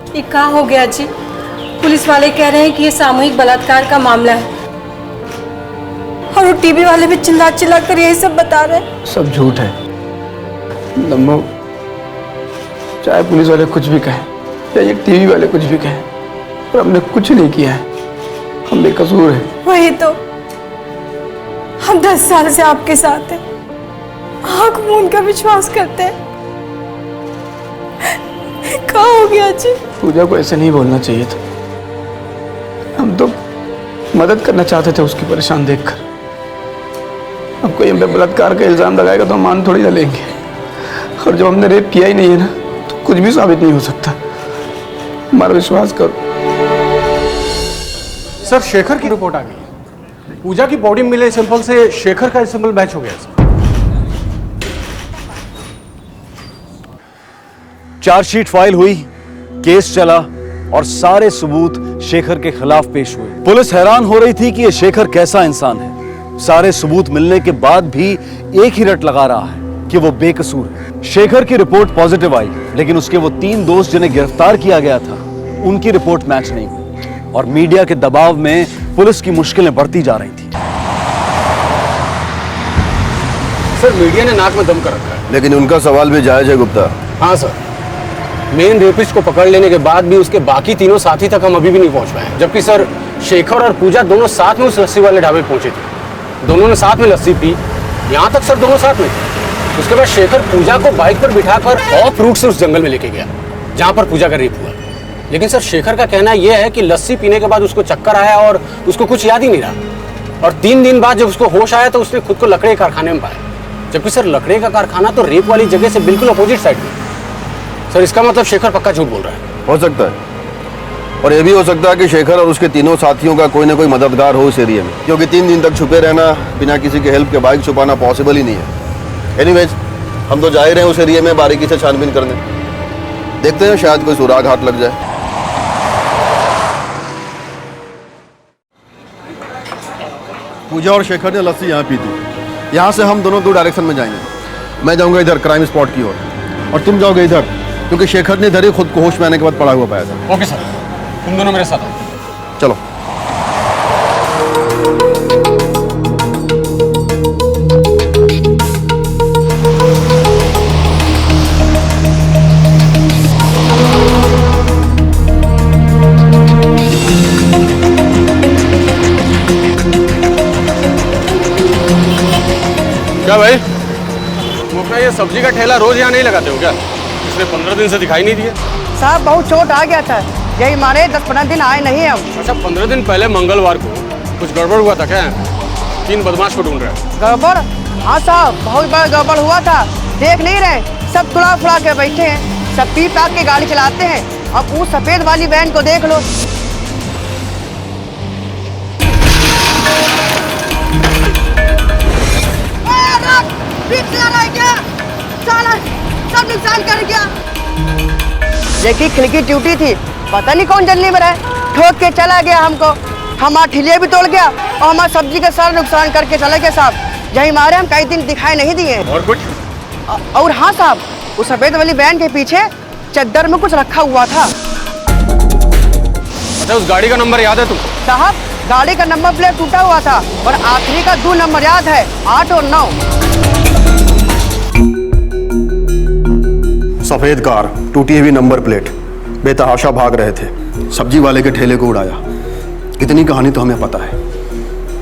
ये क्या हो गया जी? पुलिस वाले कह रहे हैं कि ये सामूहिक बलात्कार का मामला है, और वो टीवी वाले भी चिल्ला चिल्ला कर यही सब बता रहे हैं। सब झूठ है नम्मो, चाहे पुलिस वाले कुछ भी कहें या ये टीवी वाले कुछ भी कहें, पर हमने कुछ नहीं किया है। हम बेकसूर हैं। वही तो, हम 10 साल से आपके साथ हैं, आंख मूंद कर विश्वास करते हैं। क्या हो गया जी? पूजा को ऐसे नहीं बोलना चाहिए था। हम तो मदद करना चाहते थे उसकी परेशान देखकर। अब कोई हम पे बलात्कार का इल्जाम लगाएगा तो हम मान थोड़ी ना लेंगे, और जब हमने रेप किया ही नहीं है ना तो कुछ भी साबित नहीं हो सकता। हमारा विश्वास करो। सर शेखर की रिपोर्ट आ गई है। पूजा की बॉडी में मिले सैंपल से शेखर का सैंपल मैच हो गया सर। चार्जशीट फाइल हुई, केस चला और सारे सबूत शेखर के खिलाफ पेश हुए। पुलिस हैरान हो रही थी कि यह शेखर कैसा इंसान है। सारे सबूत मिलने के बाद भी एक ही रट लगा रहा है कि वो बेकसूर है। शेखर की रिपोर्ट पॉजिटिव आई, लेकिन उसके वो 3 दोस्त जिन्हें गिरफ्तार किया गया था उनकी रिपोर्ट मैच नहीं हुई, और मीडिया के दबाव में पुलिस की मुश्किलें बढ़ती जा रही थी। सर मीडिया ने नाक में दम कर रखा है। लेकिन उनका सवाल भी जायज है गुप्ता। हाँ सर, मेन रेपिस्ट को पकड़ लेने के बाद भी उसके बाकी तीनों साथी तक हम अभी भी नहीं पहुंच पाए। जबकि सर शेखर और पूजा दोनों साथ में उस लस्सी वाले ढाबे पहुंचे थे, दोनों ने साथ में लस्सी पी। यहाँ तक सर दोनों साथ में थे। उसके बाद शेखर पूजा को बाइक पर बिठाकर ऑफ रूट से उस जंगल में लेके गया जहाँ पर पूजा का रेप हुआ। लेकिन सर शेखर का कहना यह है कि लस्सी पीने के बाद उसको चक्कर आया और उसको कुछ याद ही नहीं रहा, और 3 दिन बाद जब उसको होश आया तो उसने खुद को लकड़े कारखाने में पाया। जबकि सर लकड़े का कारखाना तो रेप वाली जगह से बिल्कुल अपोजिट साइड में। सर इसका मतलब शेखर पक्का झूठ बोल रहा है। हो सकता है, और यह भी हो सकता है कि शेखर और उसके तीनों साथियों का कोई ना कोई मददगार हो इस एरिया में, क्योंकि 3 दिन तक छुपे रहना बिना किसी के हेल्प के बाइक छुपाना पॉसिबल ही नहीं है। एनीवेज हम तो जा ही रहे हैं उस एरिया में बारीकी से छानबीन करने। देखते हैं शायद कोई सुराग हाथ लग जाए। पूजा और शेखर ने लस्सी यहाँ पी थी। यहाँ से हम दोनों 2 डायरेक्शन में जाएंगे। मैं जाऊँगा इधर क्राइम स्पॉट की ओर, और तुम जाओगे इधर, क्योंकि शेखर ने इधर ही खुद को होश में आने के बाद पड़ा हुआ पाया था। ओके सर, तुम दोनों मेरे साथ आओ। चलो। क्या भाई, तुम अपना ये सब्जी का ठेला रोज यहाँ नहीं लगाते हो क्या? पिछले 15 दिन से दिखाई नहीं दिए। साहब बहुत चोट आ गया था, यही मारे 10-15 दिन आए नहीं हम। अच्छा, 15 दिन पहले मंगलवार को कुछ गड़बड़ हुआ था क्या? 3 बदमाश को ढूंढ रहे हैं। गड़बड़? हाँ साहब, बहुत बड़ा गड़बड़ हुआ था। देख नहीं रहे, सब तुड़ा फुड़ा के बैठे हैं, सब पी पाक के गाड़ी चलाते हैं। अब वो सफेद वाली वैन को देख लो। सब नुकसान कर गया। देखिए खिड़की टूटी थी, पता नहीं कौन जल्दी में रहे, ठोक के चला गया हमको। हमारा ठिलिया भी तोड़ गया और हमारा सब्जी का सारा नुकसान करके चला गया साहब। यही मारे हम कई दिन दिखाई नहीं दिए। और कुछ? और हाँ साहब, उस सफेद वाली वैन के पीछे चद्दर में कुछ रखा हुआ था। अच्छा, उस गाड़ी का नंबर याद है तुमको? साहब, गाड़ी का नंबर प्लेट टूटा हुआ था और आखिरी का 2 नंबर याद है, 8 और 9। सफेद कार, टूटी हुई नंबर प्लेट, बेतहाशा भाग रहे थे, सब्जी वाले के ठेले को उड़ाया। इतनी कहानी तो हमें पता है,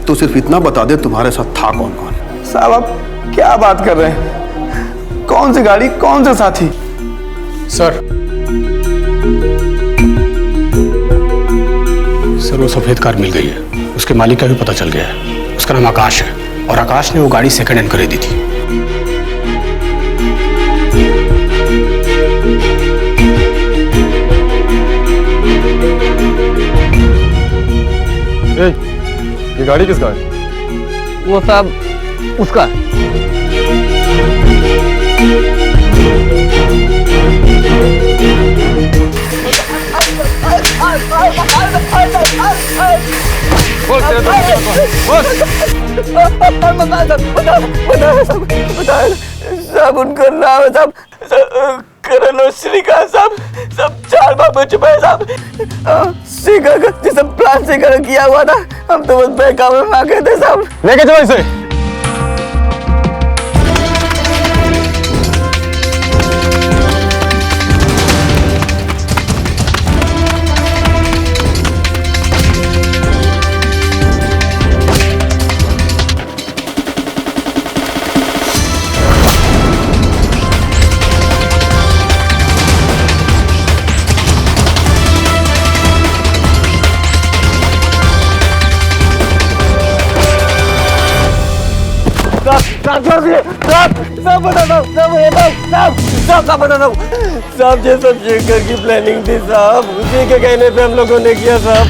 तो सिर्फ इतना बता दे तुम्हारे साथ था कौन कौन। साहब आप क्या बात कर रहे हैं? कौन सी गाड़ी, कौन से साथी? सर वो सफेद कार मिल गई है, उसके मालिक का भी पता चल गया है। उसका नाम आकाश है और आकाश ने वो गाड़ी सेकंड हैंड खरीदी थी। ये गाड़ी किसका है? वो साहब उसका है। सब उनका नाम है साहब, करण और श्रीकांत साहब, सब 4 बार बच चुके हैं साहब। शेखर का जिस प्लान शेखर किया हुआ था, हम तो बस बहकावे में आ गए थे साहब। लेके चलो इसे। साहब ये सब शेखर की प्लानिंग थी साहब, उसी के कहने पे हम लोगों ने किया साहब।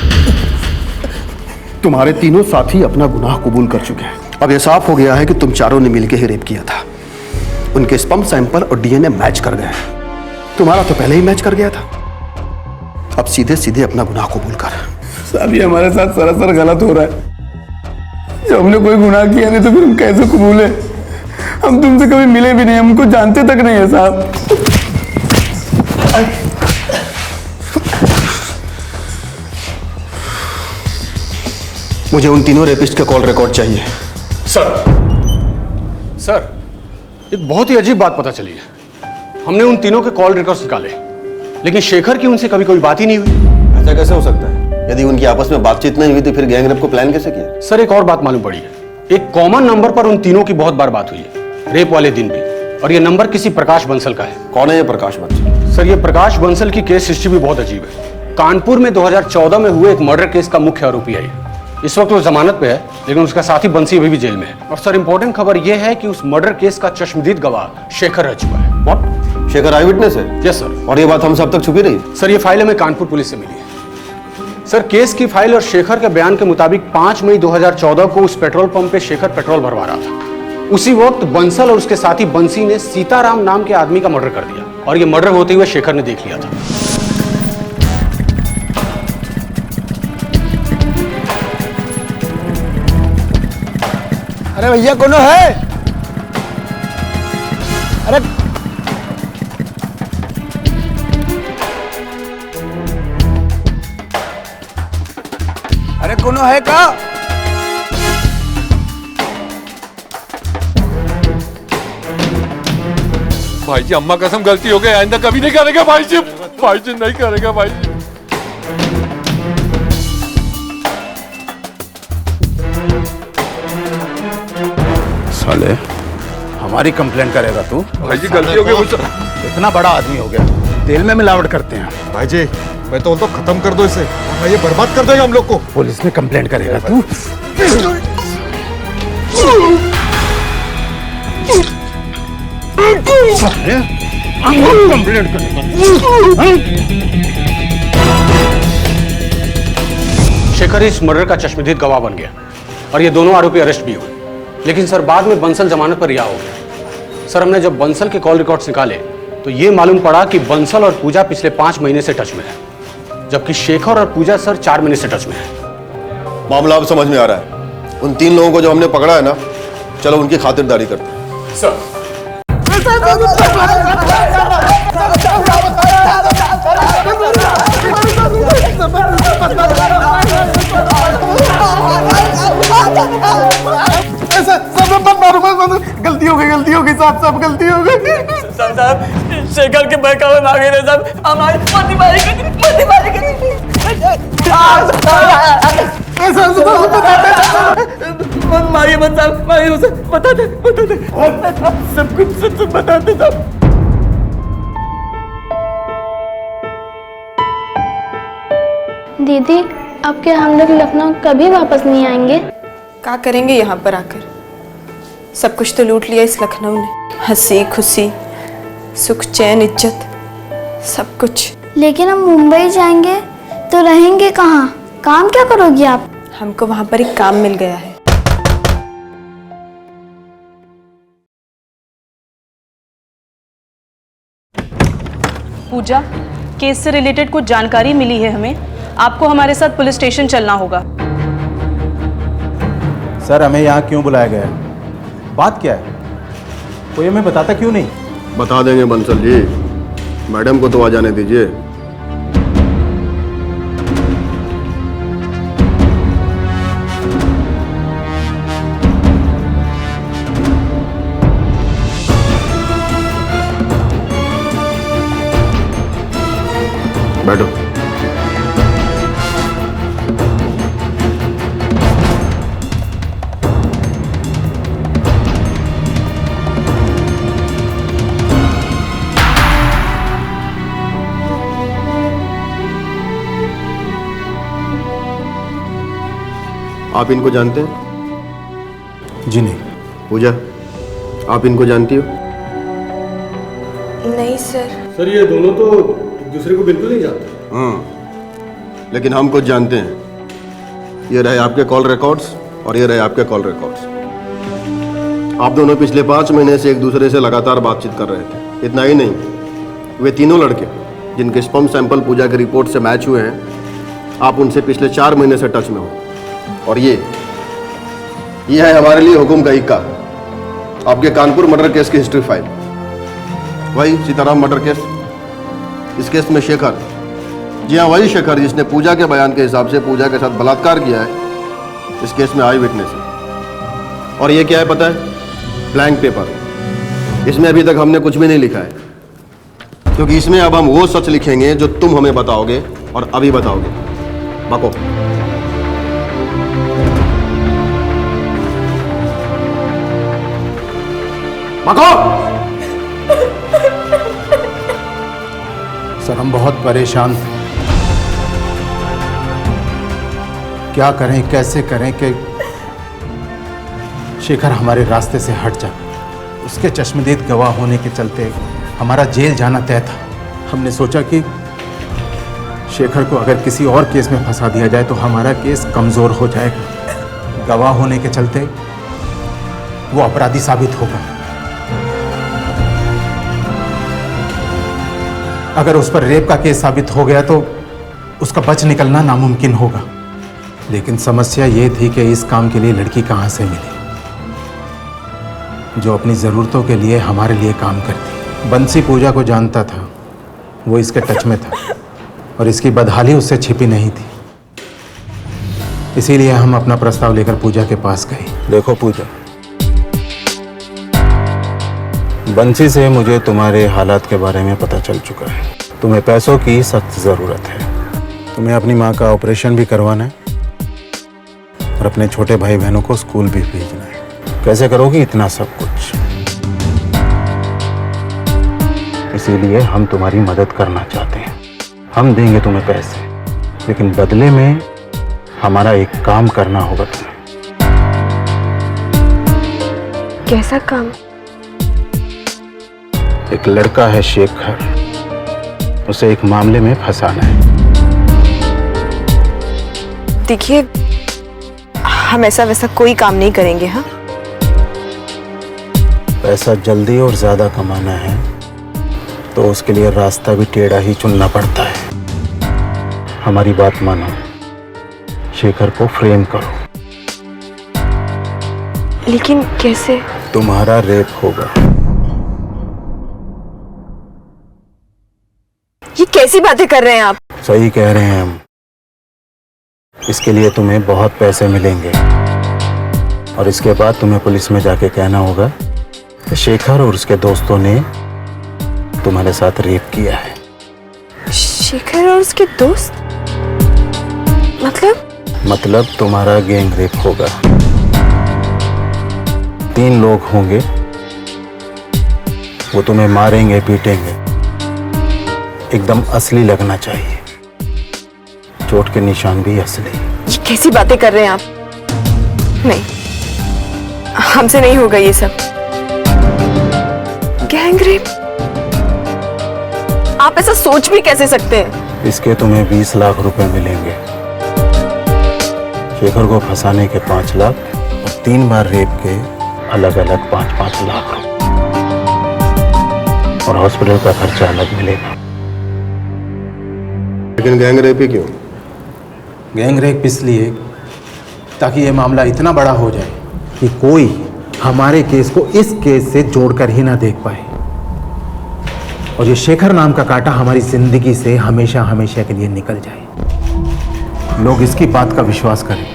तुम्हारे तीनों साथी अपना गुनाह कबूल कर चुके हैं। अब यह साफ हो गया है कि तुम चारों ने मिलकर ही रेप किया था। उनके स्पर्म सैंपल और डीएनए मैच कर गए हैं। तुम्हारा तो पहले ही मैच कर गया था। अब सीधे सीधे अपना गुनाह कबूल कर। साहब ये हमारे साथ सरासर गलत हो रहा है। जब हमने कोई गुनाह किया नहीं तो फिर हम कैसे कबूले? हम तुमसे कभी मिले भी नहीं, हमको जानते तक नहीं है साहब। मुझे उन तीनों रेपिस्ट का कॉल रिकॉर्ड चाहिए। सर एक बहुत ही अजीब बात पता चली है। हमने उन तीनों के कॉल रिकॉर्ड्स निकाले, लेकिन शेखर की उनसे कभी कोई बात ही नहीं हुई। ऐसा कैसे हो सकता है? यदि उनकी आपस में बातचीत नहीं हुई तो फिर गैंग रेप को प्लान कैसे किया? सर एक और बात मालूम पड़ी है। एक कॉमन नंबर पर उन तीनों की बहुत बार बात हुई है, रेप वाले दिन भी, और ये नंबर किसी प्रकाश बंसल का है। कौन है ये प्रकाश बंसल? सर ये प्रकाश बंसल की केस हिस्ट्री भी बहुत अजीब है। कानपुर में 2014 में हुए एक मर्डर केस का मुख्य आरोपी है। इस वक्त वो जमानत पे है, लेकिन उसका साथी बंसी अभी भी जेल में है। और सर इंपॉर्टेंट खबर यह है कि उस मर्डर केस का चश्मदीद गवाह शेखर रह चुका है। व्हाट? शेखर आई विटनेस है? Yes sir. और ये बात हम सब तक छुपी रही? सर ये फाइल हमें कानपुर पुलिस से मिली है। सर केस की फाइल और शेखर के बयान के मुताबिक 5 मई 2014 को उस पेट्रोल पंप पे शेखर पेट्रोल भरवा रहा था। उसी वक्त बंसल और उसके साथी बंसी ने सीताराम नाम के आदमी का मर्डर कर दिया, और ये मर्डर होते हुए शेखर ने देख लिया था। अरे भैया कौन है? अरे अरे कौन है का? भाई जी अम्मा कसम गलती हो गई, आइंदा कभी नहीं करेगा भाई जी। भाई जी नहीं करेगा भाई जी। साले हमारी कंप्लेंट करेगा तू? भाई जी गलती हो गई मुझसे। इतना बड़ा आदमी हो गया, तेल में मिलावट करते हैं। भाई जी मैं तो खत्म कर दो इसे, वरना ये बर्बाद कर देगा हम लोग को। पुलिस में कंप्लेंट करेगा तू? कंप्लेंट करेगा। शेखर इस मर्डर का चश्मदीद गवाह बन गया और ये दोनों आरोपी अरेस्ट भी हुए। लेकिन सर बाद में बंसल जमानत पर रिहा हो गया। सर हमने जब बंसल के कॉल रिकॉर्ड्स निकाले तो ये मालूम पड़ा कि बंसल और पूजा पिछले 5 महीने से टच में है, जबकि शेखर और पूजा सर 4 महीने से टच में है। मामला अब समझ में आ रहा है। उन 3 लोगों को जो हमने पकड़ा है ना, चलो उनकी खातिरदारी करते हैं। सर गलती हो गई साहब, सब गलती हो गई साहब। शेखर के बहकावे में आ गए साहब, हमारी मत मारिए मत साहब, मारिए उसे, बता दे सब कुछ सच बता दे साहब। दीदी अब क्या हम लोग लखनऊ कभी वापस नहीं आएंगे? क्या करेंगे यहाँ पर आकर? सब कुछ तो लूट लिया इस लखनऊ ने, हंसी खुशी सुख चैन इज्जत सब कुछ। लेकिन हम मुंबई जाएंगे तो रहेंगे कहाँ? काम क्या करोगी आप? हमको वहाँ पर एक काम मिल गया है। पूजा, केस से रिलेटेड कुछ जानकारी मिली है हमें, आपको हमारे साथ पुलिस स्टेशन चलना होगा। सर हमें यहाँ क्यों बुलाया गया है? बात क्या है? कोई हमें बताता क्यों नहीं? बता देंगे बंसल जी, मैडम को तो आ जाने दीजिए। बैठो। आप इनको जानते हैं? जी नहीं। पूजा, आप इनको जानती हो? नहीं सर। सर ये दोनों तो एक दूसरे को बिल्कुल नहीं जानते। हाँ, लेकिन हम कुछ जानते हैं। ये रहे आपके कॉल रिकॉर्ड्स और ये रहे आपके कॉल रिकॉर्ड्स। आप दोनों पिछले 5 महीने से एक दूसरे से लगातार बातचीत कर रहे थे। इतना ही नहीं, वे तीनों लड़के जिनके स्पर्म सैंपल पूजा की रिपोर्ट से मैच हुए हैं, आप उनसे पिछले 4 महीने से टच में हो। और ये है हमारे लिए हुकुम का इक्का, आपके कानपुर मर्डर केस की हिस्ट्री फाइल। वही सीताराम मर्डर केस। इस केस में शेखर, जी हाँ वही शेखर जिसने पूजा के बयान के हिसाब से पूजा के साथ बलात्कार किया है, इस केस में आई विटनेस है। और ये क्या है पता है? Blank paper. इसमें अभी तक हमने कुछ भी नहीं लिखा है, क्योंकि इसमें अब हम वो सच लिखेंगे जो तुम हमें बताओगे और अभी बताओगे। बको। बको। सर हम बहुत परेशान थे, क्या करें कैसे करें कि शेखर हमारे रास्ते से हट जाए। उसके चश्मदीद गवाह होने के चलते हमारा जेल जाना तय था। हमने सोचा कि शेखर को अगर किसी और केस में फंसा दिया जाए तो हमारा केस कमज़ोर हो जाएगा। गवाह होने के चलते वो अपराधी साबित होगा। अगर उस पर रेप का केस साबित हो गया तो उसका बच निकलना नामुमकिन होगा। लेकिन समस्या ये थी कि इस काम के लिए लड़की कहाँ से मिली जो अपनी ज़रूरतों के लिए हमारे लिए काम करती। बंसी पूजा को जानता था, वो इसके टच में था और इसकी बदहाली उससे छिपी नहीं थी। इसीलिए हम अपना प्रस्ताव लेकर पूजा के पास गए। देखो पूजा, बंसी से मुझे तुम्हारे हालात के बारे में पता चल चुका है। तुम्हें पैसों की सख्त ज़रूरत है। तुम्हें अपनी माँ का ऑपरेशन भी करवाना है और अपने छोटे भाई बहनों को स्कूल भी भेजना है। कैसे करोगी इतना सब कुछ? इसीलिए हम तुम्हारी मदद करना चाहते हैं। हम देंगे तुम्हें पैसे, लेकिन बदले में हमारा एक काम करना होगा तुम्हें। कैसा काम? एक लड़का है शेखर, उसे एक मामले में फंसाना है। देखिए, हम ऐसा वैसा कोई काम नहीं करेंगे। हाँ, पैसा जल्दी और ज्यादा कमाना है तो उसके लिए रास्ता भी टेढ़ा ही चुनना पड़ता है। हमारी बात मानो, शेखर को फ्रेम करो। लेकिन कैसे? तुम्हारा रेप होगा। ये कैसी बातें कर रहे हैं आप? सही कह रहे हैं हम। इसके लिए तुम्हें बहुत पैसे मिलेंगे और इसके बाद तुम्हें पुलिस में जाके कहना होगा कि शेखर और उसके दोस्तों ने तुम्हारे साथ रेप किया है। शेखर और उसके दोस्त? मतलब तुम्हारा गैंग रेप होगा। 3 लोग होंगे, वो तुम्हें मारेंगे, पीटेंगे। एकदम असली लगना चाहिए, चोट के निशान भी असली। ये कैसी बातें कर रहे हैं आप? नहीं, हमसे नहीं होगा ये सब। Gang rape? आप ऐसा सोच भी कैसे सकते हैं? इसके तुम्हें 20 लाख रुपए मिलेंगे। शेखर को फंसाने के 5 लाख और 3 बार रेप के अलग अलग 5-5 लाख, और हॉस्पिटल का खर्चा अलग मिलेगा। लेकिन गैंग रेप ही क्यों? गैंग रेप इसलिए ताकि ये मामला इतना बड़ा हो जाए कि कोई हमारे केस को इस केस से जोड़कर ही ना देख पाए, और ये शेखर नाम का कांटा हमारी जिंदगी से हमेशा हमेशा के लिए निकल जाए। लोग इसकी बात का विश्वास करें।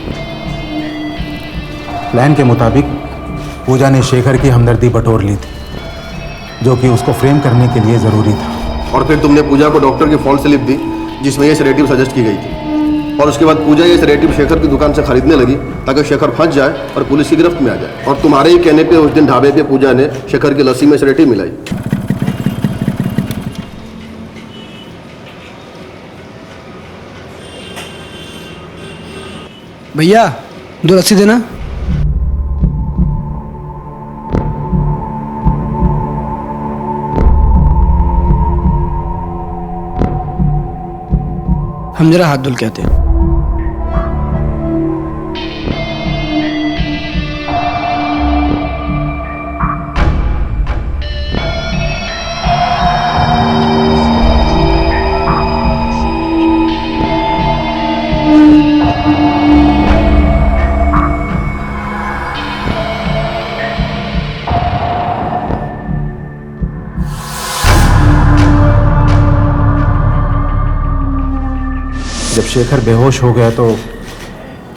प्लान के मुताबिक पूजा ने शेखर की हमदर्दी बटोर ली थी, जो कि उसको फ्रेम करने के लिए जरूरी था। और फिर तुमने पूजा को डॉक्टर की फॉल्स स्लिप दी जिसमें ये सेडेटिव सजेस्ट की गई थी, और उसके बाद पूजा ये सेडेटिव शेखर की दुकान से खरीदने लगी ताकि शेखर फंस जाए और पुलिस की गिरफ्त में आ जाए। और तुम्हारे ही कहने पे उस दिन ढाबे पे पूजा ने शेखर की लस्सी में सेडेटिव मिलाई। भैया 2 रस्सी देना। हम जरा हाथ धुल के आते हैं। जब शेखर बेहोश हो गया तो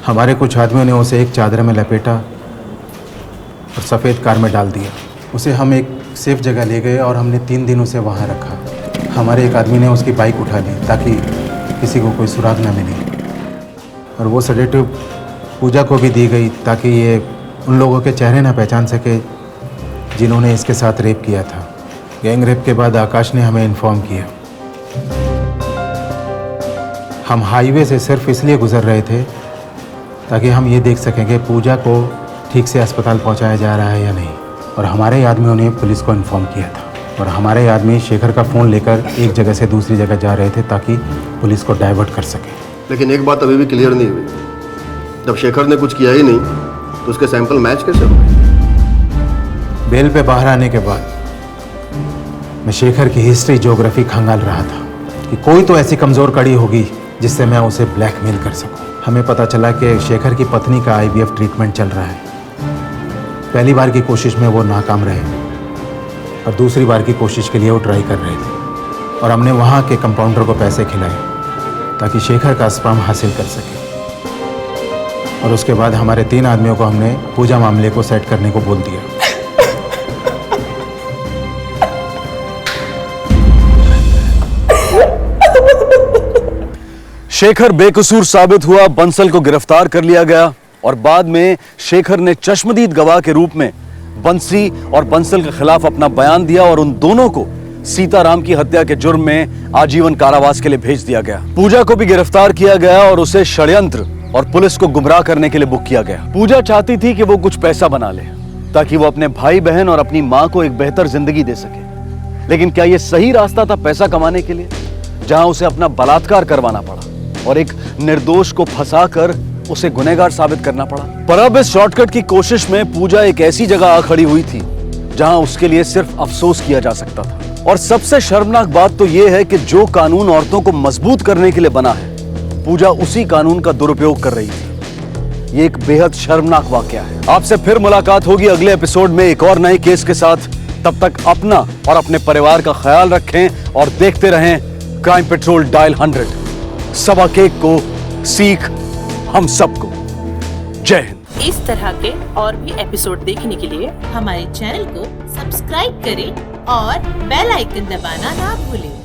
हमारे कुछ आदमियों ने उसे एक चादर में लपेटा और सफ़ेद कार में डाल दिया। उसे हम एक सेफ जगह ले गए और हमने 3 दिन उसे वहाँ रखा। हमारे एक आदमी ने उसकी बाइक उठा ली ताकि किसी को कोई सुराग न मिले, और वो सेडेटिव पूजा को भी दी गई ताकि ये उन लोगों के चेहरे ना पहचान सके जिन्होंने इसके साथ रेप किया था। गैंग रेप के बाद आकाश ने हमें इन्फॉर्म किया। हम हाईवे से सिर्फ इसलिए गुजर रहे थे ताकि हम ये देख सकें कि पूजा को ठीक से अस्पताल पहुंचाया जा रहा है या नहीं, और हमारे आदमियों ने पुलिस को इन्फॉर्म किया था, और हमारे आदमी शेखर का फ़ोन लेकर एक जगह से दूसरी जगह जा रहे थे ताकि पुलिस को डाइवर्ट कर सके। लेकिन एक बात अभी भी क्लियर नहीं हुई, जब शेखर ने कुछ किया ही नहीं तो उसके सैंपल मैच कैसे हो गए? बेल पे बाहर आने के बाद मैं शेखर की हिस्ट्री ज्योग्राफी खंगाल रहा था कि कोई तो ऐसी कमज़ोर कड़ी होगी जिससे मैं उसे ब्लैकमेल कर सकूं। हमें पता चला कि शेखर की पत्नी का IVF ट्रीटमेंट चल रहा है। पहली बार की कोशिश में वो नाकाम रहे और दूसरी बार की कोशिश के लिए वो ट्राई कर रहे थे, और हमने वहाँ के कंपाउंडर को पैसे खिलाए ताकि शेखर का स्पर्म हासिल कर सके। और उसके बाद हमारे 3 आदमियों को हमने पूजा मामले को सेट करने को बोल दिया। शेखर बेकसूर साबित हुआ, बंसल को गिरफ्तार कर लिया गया, और बाद में शेखर ने चश्मदीद गवाह के रूप में बंसी और बंसल के खिलाफ अपना बयान दिया और उन दोनों को सीताराम की हत्या के जुर्म में आजीवन कारावास के लिए भेज दिया गया। पूजा को भी गिरफ्तार किया गया और उसे षड्यंत्र और पुलिस को गुमराह करने के लिए बुक किया गया। पूजा चाहती थी कि वो कुछ पैसा बना ले ताकि वो अपने भाई बहन और अपनी मां को एक बेहतर जिंदगी दे सके। लेकिन क्या यह सही रास्ता था पैसा कमाने के लिए, जहां उसे अपना बलात्कार करवाना पड़ा और एक निर्दोष को फंसाकर उसे गुनहगार साबित करना पड़ा। पर अब इस शॉर्टकट की कोशिश में पूजा एक ऐसी जगह आ खड़ी हुई थी जहां उसके लिए सिर्फ अफसोस किया जा सकता था। और सबसे शर्मनाक बात तो यह है कि जो कानून औरतों को मजबूत करने के लिए बना है, पूजा उसी कानून का दुरुपयोग कर रही थी। ये एक बेहद शर्मनाक वाकया है। आपसे फिर मुलाकात होगी अगले एपिसोड में एक और नए केस के साथ। तब तक अपना और अपने परिवार का ख्याल रखें और देखते रहें क्राइम पेट्रोल डायल 100। सबक एक को सीख हम सबको। जय हिंद। इस तरह के और भी एपिसोड देखने के लिए हमारे चैनल को सब्सक्राइब करें और बेल आइकन दबाना ना भूलें।